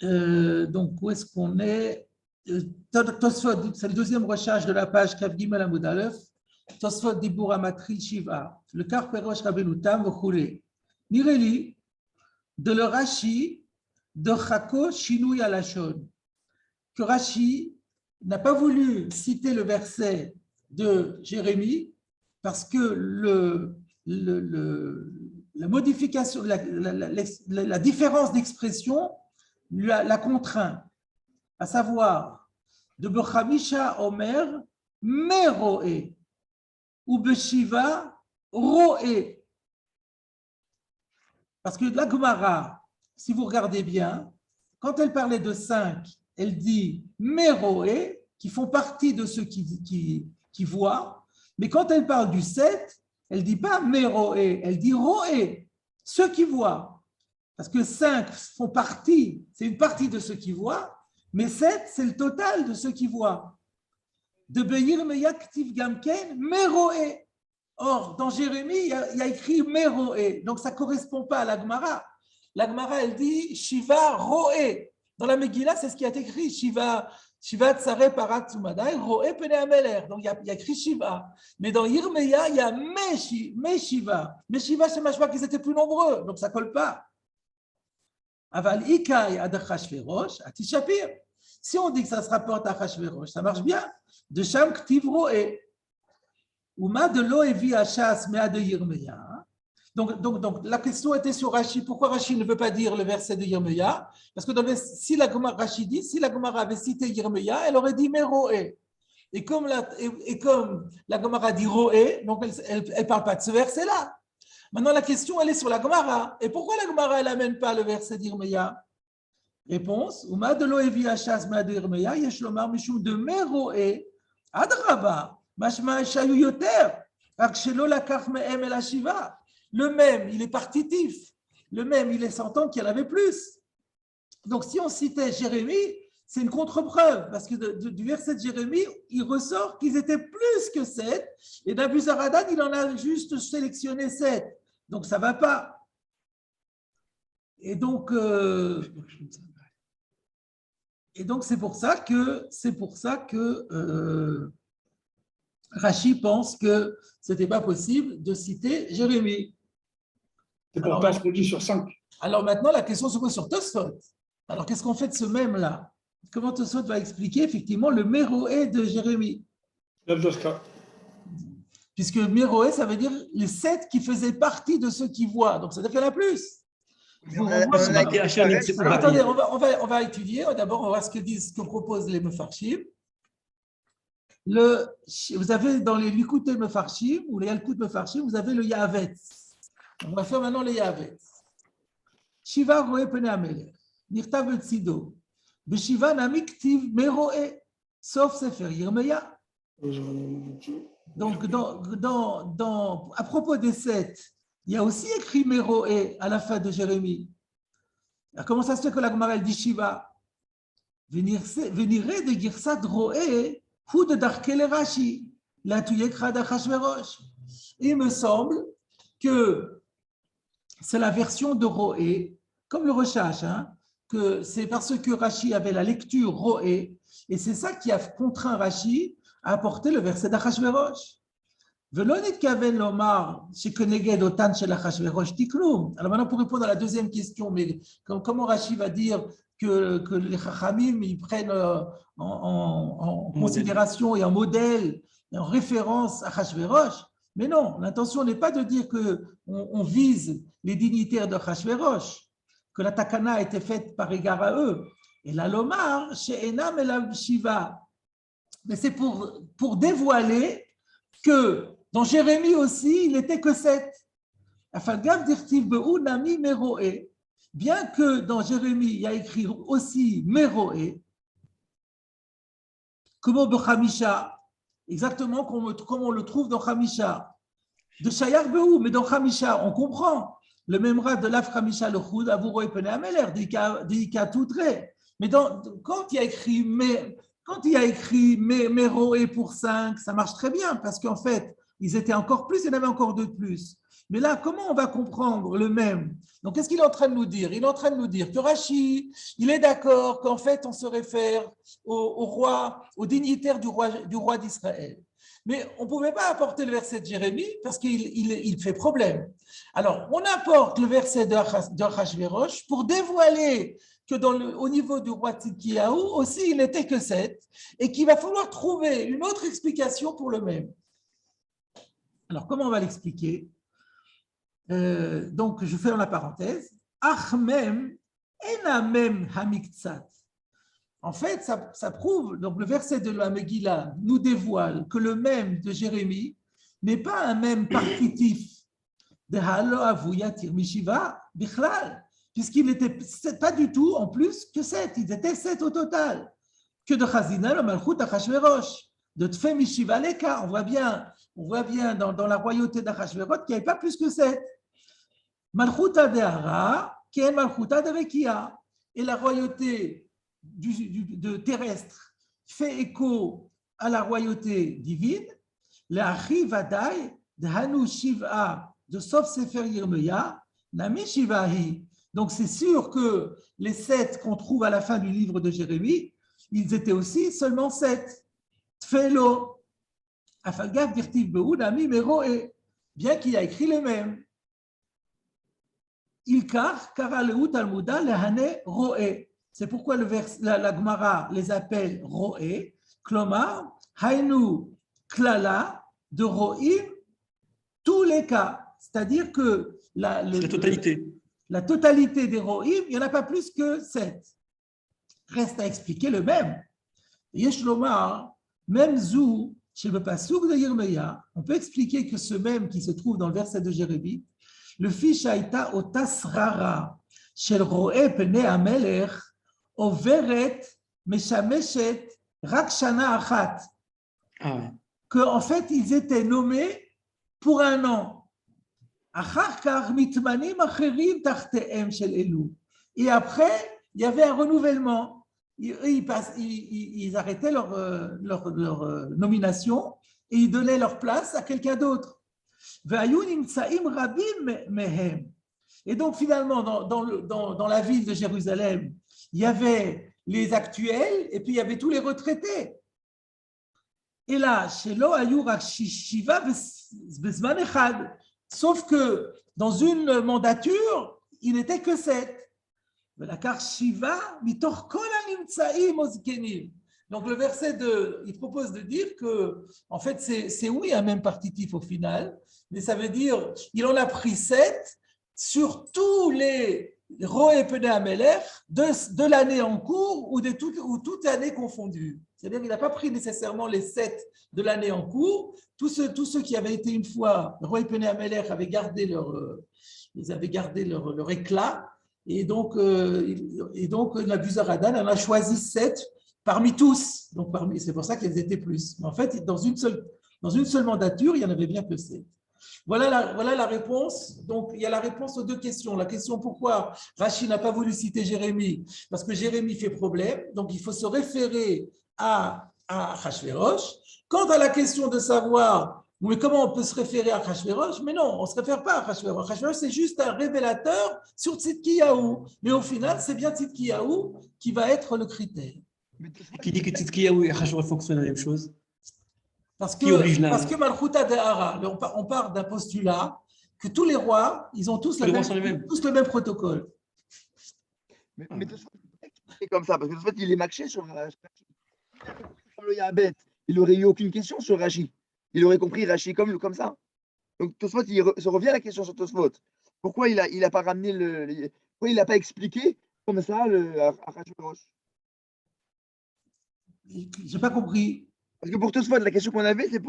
Donc, où est-ce qu'on est? Tosfot, c'est le deuxième recherche de la page Kav Gimel Amud Aleph. Tosfot Dibur Amatri Shiva, le Kar Perosh Rabbeinu Tam V'chulei. Nireli, de le Rashi de Chako Shinui Alashon, que Rashi n'a pas voulu citer le verset de Jérémie parce que la modification, la différence d'expression la contraint. À savoir, de Bechamisha Omer, Meroe, ou Beshiva, Roe. Parce que la Gemara, si vous regardez bien, quand elle parlait de 5, elle dit Meroe, qui font partie de ceux qui voient, mais quand elle parle du 7, elle ne dit pas Meroe, elle dit Roe, ceux qui voient. Parce que 5 font partie, c'est une partie de ceux qui voient, mais 7, c'est le total de ceux qui voient. De Beir Meyaktiv Gamken, Meroe. Or, dans Jérémie, il y a écrit Meroe. Donc, ça ne correspond pas à la Gemara. La Gemara, elle dit Shiva Roe. Dans la Megillah, c'est ce qui a été écrit Shiva Tsare Parat Sumadai, Roe Pene Ameler. Donc, il y a écrit Shiva. Mais dans Yirmeya, il y a Meshiva. Meshiva, c'est machma qu'ils étaient plus nombreux. Donc, ça ne colle pas. Aval Ikai ad Achashverosh, Atishapir. Si on dit que ça se rapporte à Achashverosh, ça marche bien. De Sham Ktiv Roe. Uma de lo evi Hachas mea de Yirmeya. Donc, la question était sur Rashi. Pourquoi Rashi ne veut pas dire le verset de Yirmeya? Parce que si la Gemara Rashi dit, si la Gemara avait cité Yirmeya, elle aurait dit Meroe. Et comme la Gemara dit Roe, donc elle ne parle pas de ce verset-là. Maintenant, la question, elle est sur la Gemara. Et pourquoi la Gemara, elle n'amène pas le verset d'Yirmeya? Réponse, Uma de lo evi Hachas mea de Yirmeya, yesh lomar mishum de Meroe, adraba, mashma shayu yoter, ak shelo lakach me'em el hashiva. Le même, il est partitif. Le même, il laisse entendre qu'il y en avait plus. Donc, si on citait Jérémie, c'est une contre-preuve, parce que du verset de Jérémie, il ressort qu'ils étaient plus que 7, et Nabuzaradan, il en a juste sélectionné 7. Donc, ça ne va pas. Et donc, c'est pour ça que Rachi pense que ce n'était pas possible de citer Jérémie. C'est pourtant ce qu'on dit sur 5. Alors maintenant, la question se pose sur Tosfot. Alors, qu'est-ce qu'on fait de ce même-là? Comment Tosfot va expliquer effectivement le Méroé de Jérémie? Puisque Méroé, ça veut dire les 7 qui faisaient partie de ceux qui voient. Donc, ça veut dire qu'il y en a plus. Attendez, on va étudier. D'abord, on va voir ce que proposent les Mefarshim. Vous avez dans les Likutei Mefarshim ou les Yalkut Mefarshim, vous avez le Yahavetz. On va faire maintenant le Yahavetz. Shiva roe pene amelech, nirtav etzido, beshiva nami ktiv meroe, sauf Sefer Yirmeya. Donc, à propos des 7, il y a aussi écrit Méroé à la fin de Jérémie. Alors, comment ça se fait que la Gemara dit Shiva? Venire de Girsat Roé, ou de Darkele Rashi, la Tuyekra d'Achashverosh. Il me semble que c'est la version de Roé, comme le Rechash, que c'est parce que Rashi avait la lecture Roé, et c'est ça qui a contraint Rashi à apporter le verset d'Achashverosh. Alors maintenant, pour répondre à la deuxième question, mais comment Rashi va dire que les Chachamim ils prennent en considération et en modèle, et en référence à Achashverosh? Mais non, l'intention n'est pas de dire qu'on vise les dignitaires de Achashverosh, que la takana a été faite par égard à eux. Et la lomar, she'enam elav shiva. Mais c'est pour dévoiler que dans Jérémie aussi, il n'était que 7. Bien que dans Jérémie, il y a écrit aussi Méroé, comme Bechamisha, exactement comme on le trouve dans Chamisha. De Shayar Beou, mais dans Chamisha, on comprend le même rat de l'Af Chamisha le Choud, Avouroé Pene Ameler, d'Ika Toutré. Mais quand il y a écrit Méroé pour 5, ça marche très bien, parce qu'en fait, ils étaient encore plus, il y en avait encore 2 de plus. Mais là, comment on va comprendre le même? Donc, qu'est-ce qu'il est en train de nous dire? Il est en train de nous dire que Rashi, il est d'accord qu'en fait, on se réfère au roi, au dignitaire du roi d'Israël. Mais on ne pouvait pas apporter le verset de Jérémie parce qu'il fait problème. Alors, on apporte le verset d'Achashverosh pour dévoiler que au niveau du roi Tzidkiyahu aussi, il n'était que 7 et qu'il va falloir trouver une autre explication pour le même. Alors, comment on va l'expliquer? Donc, je ferme la parenthèse. Achmem enamem hamiktsat. En fait, ça prouve, donc le verset de la Megillah nous dévoile que le même de Jérémie n'est pas un même partitif de Halo Avuyatir Mishiva Bichlal, puisqu'il n'était pas du tout en plus que 7, ils étaient 7 au total, que de Chazina, le Malchut Achashverosh, de Tfe Mishiva Leka. On voit bien dans la royauté d'Achashverosh qu'il n'y avait pas plus que 7. Malchuta de Hara, qui est Malchuta de Rekia. Et la royauté de terrestre fait écho à la royauté divine. L'Achi Vadai de Hanu Shiva de Sof Sefer Yirmeya, Nami Shivahi. Donc c'est sûr que les 7 qu'on trouve à la fin du livre de Jérémie, ils étaient aussi seulement 7. Tfelo, Afagav Dirtiv Beou, Nami Meroe, bien qu'il a écrit les mêmes. Ilkar, Karaleu Talmuda, Lehane Roe. C'est pourquoi la Gemara les appelle Roé, Klomar, Hainu, Klala, de Roïm, tous les cas. C'est-à-dire que la totalité des Roïm, il n'y en a pas plus que 7. Reste à expliquer le même. Yeshlomar, même Zou, chez le Passouk de Yirmeya, on peut expliquer que ce même qui se trouve dans le verset de Jérémie, le fish Aïta au Tasrara, chez le Roé Pene Amelech, Overet Meshameshet Rakshana Achat. Qu'en fait, ils étaient nommés pour un an. Et après, il y avait un renouvellement. Ils arrêtaient leur nomination et ils donnaient leur place à quelqu'un d'autre. Et donc, finalement, dans la ville de Jérusalem, il y avait les actuels et puis il y avait tous les retraités. Et là, sauf que dans une mandature, il n'était que 7. Donc le verset 2, il propose de dire que, en fait, c'est oui un même partitif au final, mais ça veut dire il en a pris 7 sur tous les Roé Pene Amelech de l'année en cours ou toute l'année confondue. C'est-à-dire qu'il n'a pas pris nécessairement les 7 de l'année en cours. Tous ceux qui avaient été une fois Roé Pene Amelech avaient gardé leur éclat. Et donc Nabuzaradane en a choisi 7 parmi tous. Donc c'est pour ça qu'ils étaient plus. Mais en fait, dans une seule mandature, il n'y en avait bien que 7. Voilà la réponse. Donc, il y a la réponse aux deux questions. La question pourquoi Rachi n'a pas voulu citer Jérémie, parce que Jérémie fait problème. Donc, il faut se référer à Achashverosh. Quant à la question de savoir mais comment on peut se référer à Achashverosh, mais non, on ne se réfère pas à Achashverosh. Achashverosh, c'est juste un révélateur sur Tzidkiyahu. Mais au final, c'est bien Tzidkiyahu qui va être le critère. Qui dit que Tzidkiyahu et Achashverosh fonctionnent la même chose? Parce que Malchuta Dehara, on part d'un postulat que tous les rois, ils ont tous le même protocole. Mais c'est comme ça, parce que en fait, il est marché sur le Yabet. Il n'aurait eu aucune question sur Rachi. Il aurait compris Rachi comme ça. Donc Tosfot, il se revient à la question sur Tosfot. Pourquoi il a pas ramené pourquoi il n'a pas expliqué comme ça à Achashverosh? J'ai pas compris. Parce que pour Tosfot, la question qu'on avait, c'est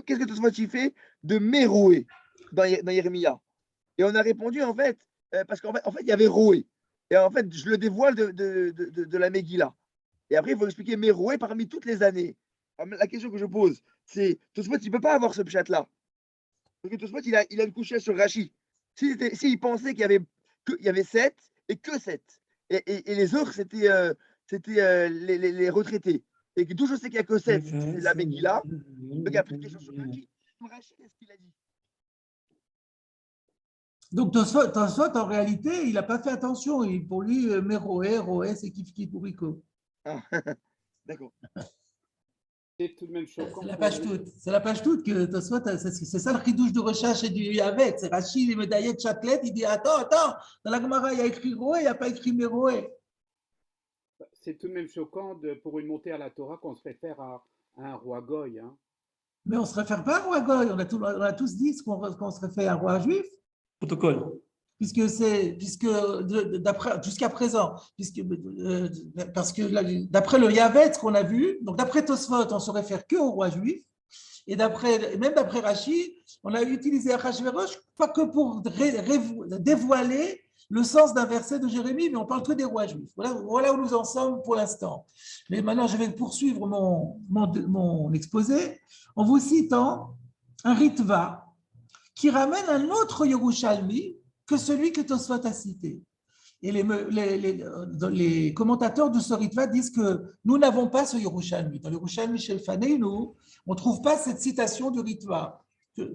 qu'est-ce que Tosfot il fait de Méroé dans Jérémia? Et on a répondu en fait, parce qu'en fait, il y avait Roé. Et en fait, je le dévoile de la Megillah. Et après, il faut expliquer Méroé parmi toutes les années. Alors, la question que je pose, c'est Tosfot, il ne peut pas avoir ce pchat-là. Parce que Tosfot, il a une couchée sur Rachi. S'il pensait qu'il y avait 7 et que 7. Et les autres, c'était les retraités. Et que d'où je sais qu'il n'y a que 7, c'est la Megillah. Donc, il y a plus de questions sur Rachi. Rachi, qu'est-ce qu'il a dit? Donc, Tosfot, en réalité, il n'a pas fait attention. Pour lui, Roé, c'est kiff pour Rico. Ah, d'accord. C'est tout de même choquant. C'est la page toute que Tosfot, c'est ça le chidouche de recherche et du Yavet. C'est Rachid, il médaillé de Châtelet, il dit attends, dans la Gemara, il y a écrit Roé, il n'y a pas écrit Méroé. C'est tout de même choquant pour une montée à la Torah qu'on se réfère à un roi Goy. Hein. Mais on ne se réfère pas à un roi Goy, on a tous dit qu'on se réfère à un roi juif. Protocole. Puisque jusqu'à présent, parce que d'après le Yavet qu'on a vu, donc d'après Tosfot, on se réfère que au roi juif, et même d'après Rachi, on a utilisé Achashverosh pas que pour dévoiler le sens d'un verset de Jérémie, mais on parle que des rois juifs. Voilà où nous en sommes pour l'instant. Mais maintenant, je vais poursuivre mon exposé en vous citant un Ritva qui ramène un autre Yerushalmi que celui que Tosfot a cité. Et les commentateurs de ce Ritva disent que nous n'avons pas ce Yerushalmi. Dans le Yerushalmi Shel Faneinu, on ne trouve pas cette citation du Ritva,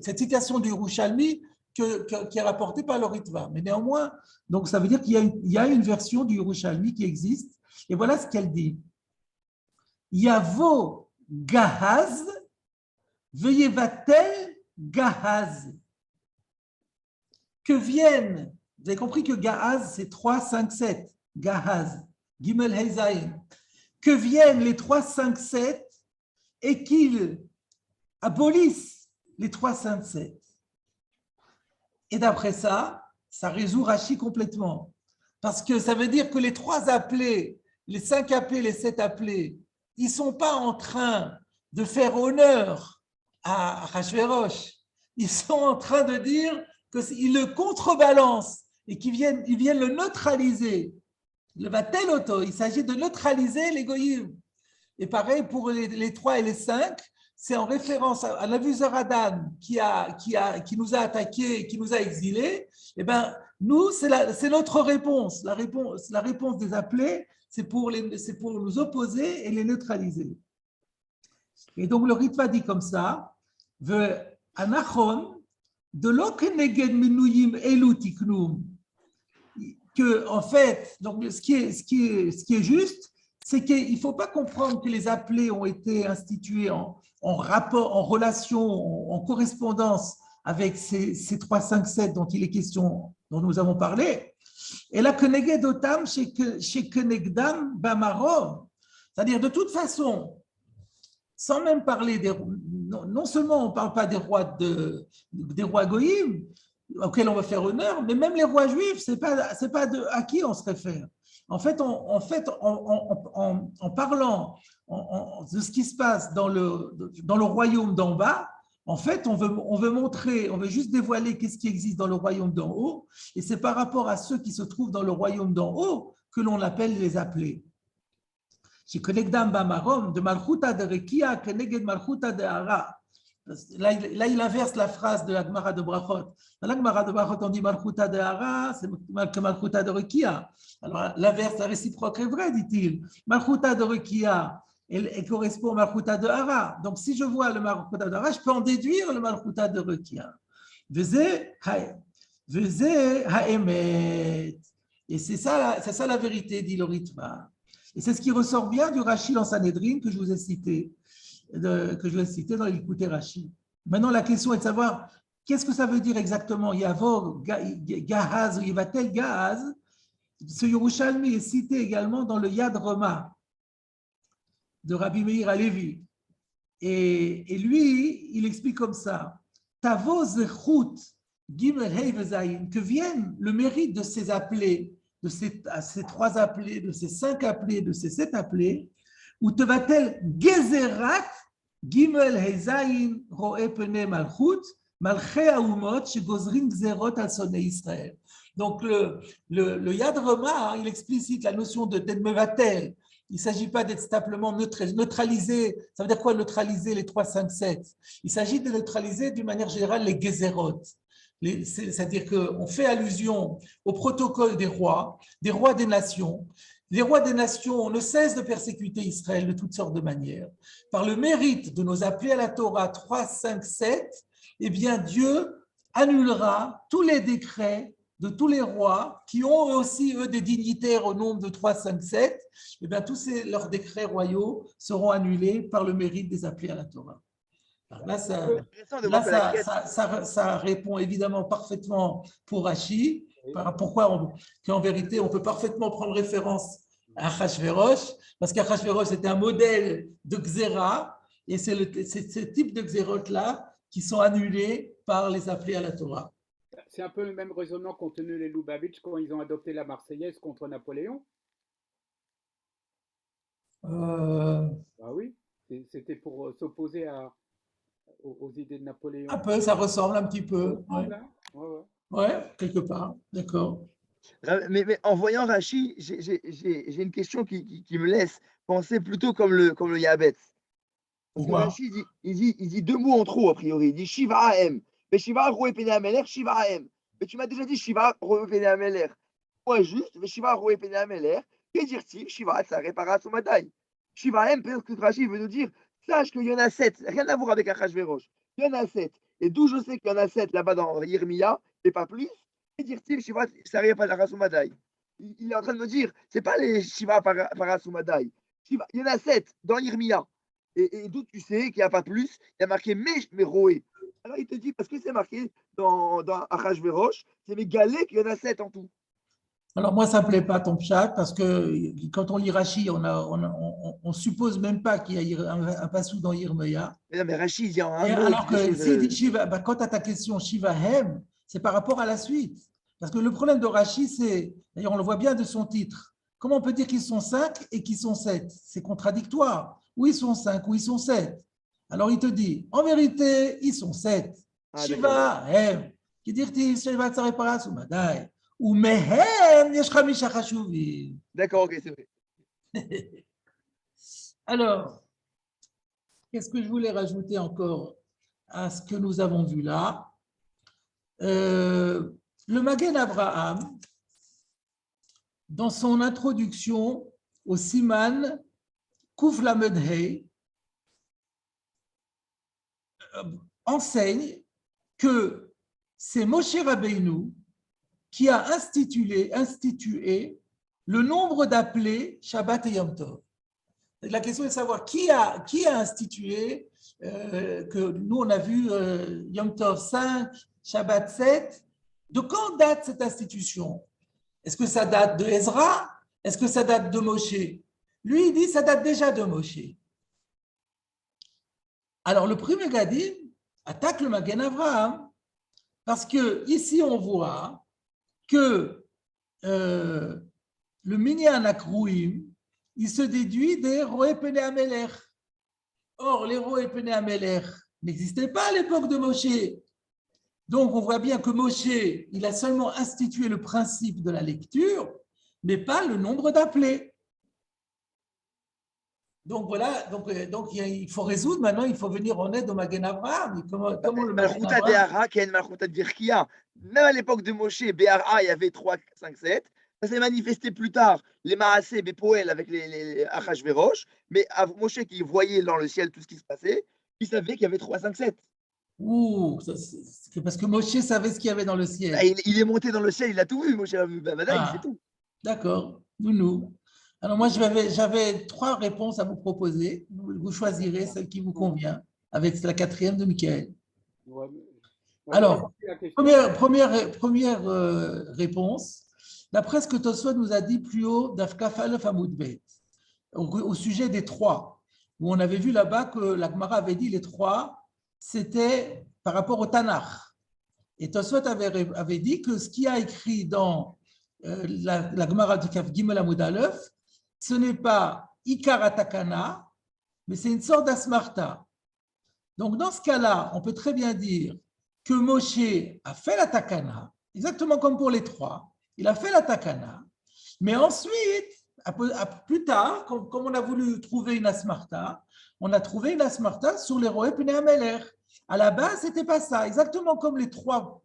cette citation du Yerushalmi qui est rapportée par le Ritva. Mais néanmoins, donc ça veut dire qu'il y a une version du Yerushalmi qui existe. Et voilà ce qu'elle dit. Yavo Gahaz veyevatel Gahaz. Que viennent, vous avez compris que Gahaz, c'est 3, 5, 7. Gahaz, Gimel Heizaïn. Que viennent les 3, 5, 7 et qu'ils abolissent les 3, 5, 7. Et d'après ça, ça résout Rachi complètement. Parce que ça veut dire que les 3 appelés, les 5 appelés, les 7 appelés, ils ne sont pas en train de faire honneur à Achashverosh. Ils sont en train de dire qu'ils le contrebalancent et qu'ils viennent le neutraliser. Le vatel auto, il s'agit de neutraliser les goyim. Et pareil pour les 3 et les 5, c'est en référence à Nabuzaradan qui nous a attaqués, qui nous a exilés. Eh bien, nous, c'est notre réponse. La réponse des appelés, c'est pour nous opposer et les neutraliser. Et donc, le Ritva dit comme ça, Anachon, de l'okeneged minuyim elu tiknum, que en fait, donc ce qui est juste, c'est qu'il ne faut pas comprendre que les appelés ont été institués en rapport, en relation, en correspondance avec ces 3, 5, 7 dont il est question, dont nous avons parlé. Et la keneged otam chez kenegdam bamarov, c'est-à-dire de toute façon, sans même parler non seulement on ne parle pas des rois goïm auxquels on va faire honneur, mais même les rois juifs, c'est pas à qui on se réfère. En fait, en parlant de ce qui se passe dans le royaume d'en bas, en fait, on veut montrer, on veut juste dévoiler qu'est-ce qui existe dans le royaume d'en haut, et c'est par rapport à ceux qui se trouvent dans le royaume d'en haut que l'on appelle les appelés. Chez Kenegdam Bamarom, de Malchuta de Rekia, Keneged Malchuta de Hara. Là, il inverse la phrase de la Gemara de Brachot. Dans la Gemara de Brachot, on dit Malchuta de Hara, c'est que Malchuta de Rekia. Alors, l'inverse, la réciproque est vraie, dit-il. Malchuta de Rekia, elle correspond au Malchuta de Hara. Donc, si je vois le Malchuta de Hara, je peux en déduire le Malchuta de Rekia. Veze Haemet. Et c'est ça la vérité, dit le Ritva. Et c'est ce qui ressort bien du Rashi dans Sanhedrin que je vous ai cité, dans l'Écouté Rashi. Maintenant, la question est de savoir qu'est-ce que ça veut dire exactement Yavor, Gahaz ou Yivatel Gahaz. Ce Yerushalmi est cité également dans le Yad Roma de Rabbi Meir Halevi. Et lui, il explique comme ça Tavo Zechut Gimel Hei Vezayin, que vienne le mérite de ces appelés, de ces 3 appelés, de ces 5 appelés, de ces 7 appelés, ou te va-t-elle Gezerat Gimel Heizayin Roe Pene Malchut Malché Aumot Shegozrin Gzerot al Sonei Israël. Donc le Yad Roma, il explicite la notion de Mevatel. Il ne s'agit pas d'être simplement neutralisé. Ça veut dire quoi neutraliser les 3, 5, 7 ? Il s'agit de neutraliser d'une manière générale les Gezerot. C'est-à-dire qu'on fait allusion au protocole des rois des nations. Les rois des nations ne cessent de persécuter Israël de toutes sortes de manières. Par le mérite de nos appelés à la Torah 3, 5, 7, eh bien Dieu annulera tous les décrets de tous les rois qui ont aussi, eux, des dignitaires au nombre de 3, 5, 7. Eh bien, tous leurs décrets royaux seront annulés par le mérite des appelés à la Torah. Là, ça répond évidemment parfaitement pour Rashi. Pourquoi qu'en vérité, on peut parfaitement prendre référence à Achashverosh, parce qu'Achashverosh était un modèle de Xéra, et c'est ce type de Xérot-là qui sont annulés par les appelés à la Torah. C'est un peu le même raisonnement qu'ont tenu les Lubavitch quand ils ont adopté la Marseillaise contre Napoléon. Ah oui, c'était pour s'opposer aux idées de Napoléon. Un peu, ça ressemble un petit peu. Ouais, quelque part, d'accord. Mais en voyant Rashi, j'ai une question qui me laisse penser plutôt comme le Yabetz. Parce que Rashi, il dit 2 mots en trop, a priori. Il dit Shiva Haem. Mais Shiva Roé Pene Ameler, Shiva Haem. Mais tu m'as déjà dit Shiva Roé Pene Ameler. Point juste, mais Shiva Roé Pene Ameler. Que dire-t-il Shiva Tsare Parasumadaï. Shiva Haem, peut-être que Rashi veut nous dire sache qu'il y en a 7, rien à voir avec Achashverosh. Il y en a 7. Et d'où je sais qu'il y en a 7 là-bas dans Yirmiya, et pas plus, que dire-t-il Shiva Tsare Parasumadaï. Il est en train de me dire, ce n'est pas les Shiva Parasumadaï. Il y en a 7 dans Yirmiya. Et d'où tu sais qu'il n'y a pas plus, il y a marqué Roé. Alors il te dit, parce que c'est marqué dans Achashverosh, c'est mégalé qu'il y en a 7 en tout. Alors moi, ça ne me plaît pas ton pshat, parce que quand on lit Rashi, on suppose même pas qu'il y a un passou dans Yirmeya. Mais Rashi, il y a un mot. Alors que s'il dit Shiva, quant à ta question, Shiva Hem, c'est par rapport à la suite. Parce que le problème de Rashi, c'est, d'ailleurs on le voit bien de son titre, comment on peut dire qu'ils sont 5 et qu'ils sont 7 ? C'est contradictoire. Ou ils sont 5, ou ils sont 7. Alors il te dit, en vérité, ils sont 7. Shiva Hem, qui dit Shiva Tsare Parasumadaï. Ou Mehem, Yesh Chamisha Chashuvim. D'accord, ok, c'est vrai. Alors, qu'est-ce que je voulais rajouter encore à ce que nous avons vu là? Le Magen Avraham, dans son introduction au Siman Kuf Lamed Hei, enseigne que c'est Moshe Rabbeinu qui a institué le nombre d'appelés Shabbat et Yom Tov. La question est de savoir qui a institué, que nous on a vu Yom Tov 5, Shabbat 7. De quand date cette institution? Est-ce que ça date de Ezra? Est-ce que ça date de Moshe? Lui, il dit ça date déjà de Moshe. Alors, le premier Gadim attaque le Magen Avraham parce que ici on voit que le Minyan Akrouim, il se déduit des Roé Pene Amelech. Or, les Roé Pene Amelech n'existaient pas à l'époque de Moshe. Donc, on voit bien que Moshe, il a seulement institué le principe de la lecture, mais pas le nombre d'appelés. Donc voilà, donc il faut résoudre maintenant, il faut venir en aide au Magen Avraham. Comment le Magen Malchuta Be'ara, qui est une Malchuta de Virkia. Même à l'époque de Moshe, Be'ara, il y avait 3, 5, 7. Ça s'est manifesté plus tard, les Maasé, Bepoel avec les Achashverosh. Mais Moshe qui voyait dans le ciel tout ce qui se passait, il savait qu'il y avait 3, 5, 7. Ouh, c'est parce que Moshe savait ce qu'il y avait dans le ciel. Il est monté dans le ciel, il a tout vu, Moshe a vu. Il sait tout. D'accord, nous. Alors moi, j'avais 3 réponses à vous proposer. Vous choisirez celle qui vous convient, avec la 4e de Michael. Alors, première réponse. D'après ce que Tosfot nous a dit plus haut, d'Afkaf Aleph Amud Bet, au sujet des 3, où on avait vu là-bas que la Gemara avait dit les 3, c'était par rapport au Tanakh. Et Tosfot avait dit que ce qui a écrit dans la Gemara du Kaf Gimel Amud Aleph, ce n'est pas Ikar Atakana, mais c'est une sorte d'asmarta. Donc, dans ce cas-là, on peut très bien dire que Moshe a fait la takana, exactement comme pour les 3. Il a fait la takana, mais ensuite, plus tard, comme on a voulu trouver une asmarta, on a trouvé une asmarta sur les Roé Pene Amelech. À la base, ce n'était pas ça. Exactement comme les trois,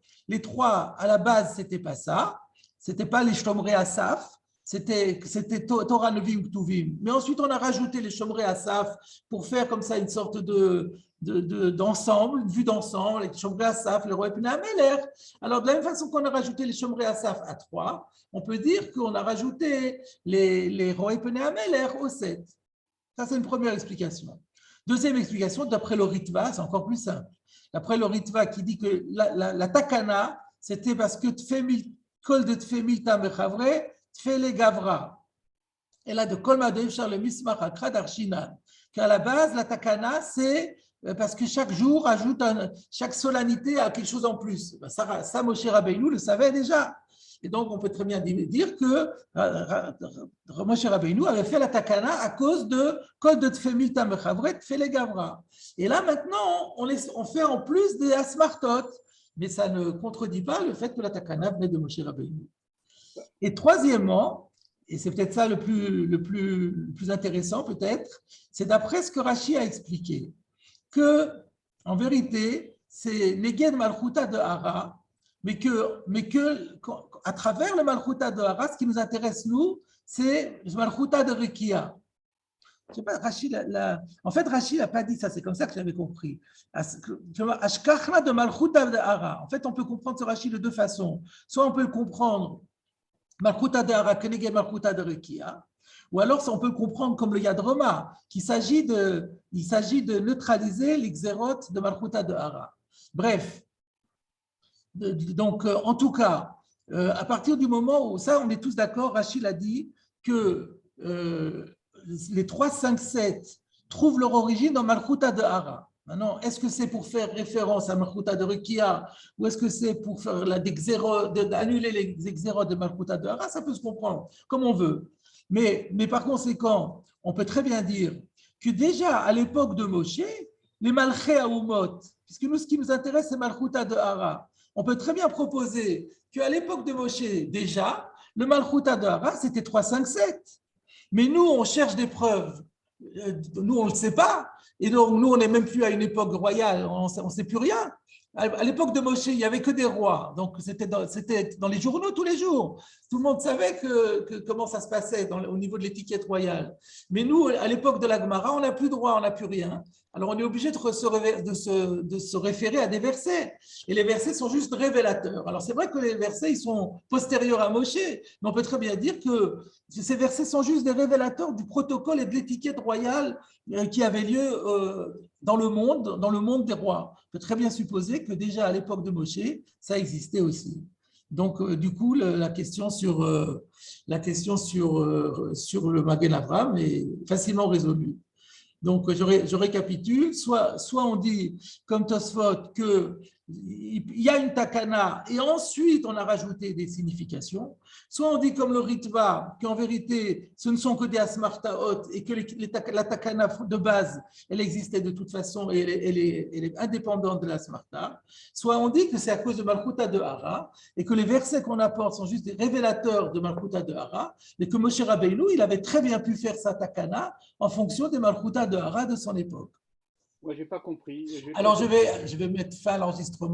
à la base, ce n'était pas ça. Ce n'était pas les Shomrei Asaf. C'était Torah Nevim Ktuvim. Mais ensuite, on a rajouté les Shomrei Asaf pour faire comme ça une sorte d'ensemble, une vue d'ensemble, les Shomrei Asaf, les Roé Pene Amelech. Alors, de la même façon qu'on a rajouté les Shomrei Asaf à 3, on peut dire qu'on a rajouté les Roé Pene Amelech au 7. Ça, c'est une première explication. Deuxième explication, d'après le Ritva, c'est encore plus simple. D'après le Ritva qui dit que la takana, c'était parce que Kol de Tfemil Tamechavre, Tfele Gavra. Et là, de Kol Madev Shar le Mismach Akra d'Arshinan. Qu'à la base, la takana, c'est parce que chaque jour ajoute chaque solennité a quelque chose en plus. Ça Moshe Rabbeinu le savait déjà. Et donc, on peut très bien dire que Moshe Rabbeinu avait fait la takana à cause de Kol de Tfemil Tamechavre, Tfele Gavra. Et là, maintenant, on fait en plus des asmartot. Mais ça ne contredit pas le fait que la takana venait de Moshe Rabbeinu. Et troisièmement, et c'est peut-être ça le plus intéressant peut-être, c'est d'après ce que Rashi a expliqué, que en vérité, c'est Neged Malchuta de Hara, mais que à travers le Malchuta de Hara, ce qui nous intéresse nous, c'est le Malchuta de Rekia. Je sais pas, en fait, Rashi n'a pas dit ça, c'est comme ça que j'avais compris. Ashkachna de Malchuta de Hara. En fait, on peut comprendre ce Rashi de 2 façons. Soit on peut le comprendre Malchuta de Hara, Keneged Malchuta de Rekia, ou alors on peut le comprendre comme le Yad Roma, qu'il s'agit de neutraliser les xérot de Malchuta de Hara. Bref, donc en tout cas, à partir du moment où ça, on est tous d'accord, Rashi a dit que les 3, 5, 7 trouvent leur origine dans Malchuta de Hara. Maintenant, est-ce que c'est pour faire référence à Malchuta de Rekia ou est-ce que c'est pour faire d'annuler les xérots de Malchuta de Hara? Ça peut se comprendre comme on veut. Mais par conséquent, on peut très bien dire que déjà à l'époque de Moshe, les Malché Aoumot, puisque nous, ce qui nous intéresse, c'est Malchuta de Hara, on peut très bien proposer qu'à l'époque de Moshe, déjà, le Malchuta de Hara, c'était 3, 5, 7. Mais nous, on cherche des preuves Nous, on ne le sait pas. Et donc, nous, on n'est même plus à une époque royale, on ne sait plus rien. À l'époque de Moshe, il n'y avait que des rois. Donc, c'était dans les journaux tous les jours. Tout le monde savait comment ça se passait au niveau de l'étiquette royale. Mais nous, à l'époque de la Gemara, on n'a plus de roi, on n'a plus rien. Alors, on est obligé de se référer à des versets. Et les versets sont juste révélateurs. Alors, c'est vrai que les versets, ils sont postérieurs à Moshe. Mais on peut très bien dire que ces versets sont juste des révélateurs du protocole et de l'étiquette royale qui avait lieu dans le monde des rois. On peut très bien supposer que déjà à l'époque de Moshe, ça existait aussi. Donc, du coup, la question sur le Magen Avraham est facilement résolue. Donc, je récapitule. Soit on dit, comme Tosfot, qu'il y a une takana et ensuite on a rajouté des significations. Soit on dit, comme le Ritva, qu'en vérité, ce ne sont que des asmartaot et que la takana de base, elle existait de toute façon et elle est indépendante de l'asmarta. Soit on dit que c'est à cause de Malchuta de Hara et que les versets qu'on apporte sont juste des révélateurs de Malchuta de Hara, mais que Moshe Rabbeinu, il avait très bien pu faire sa takana en fonction des Malchuta de Hara de son époque. Moi, je n'ai pas compris. Alors, je vais mettre fin à l'enregistrement.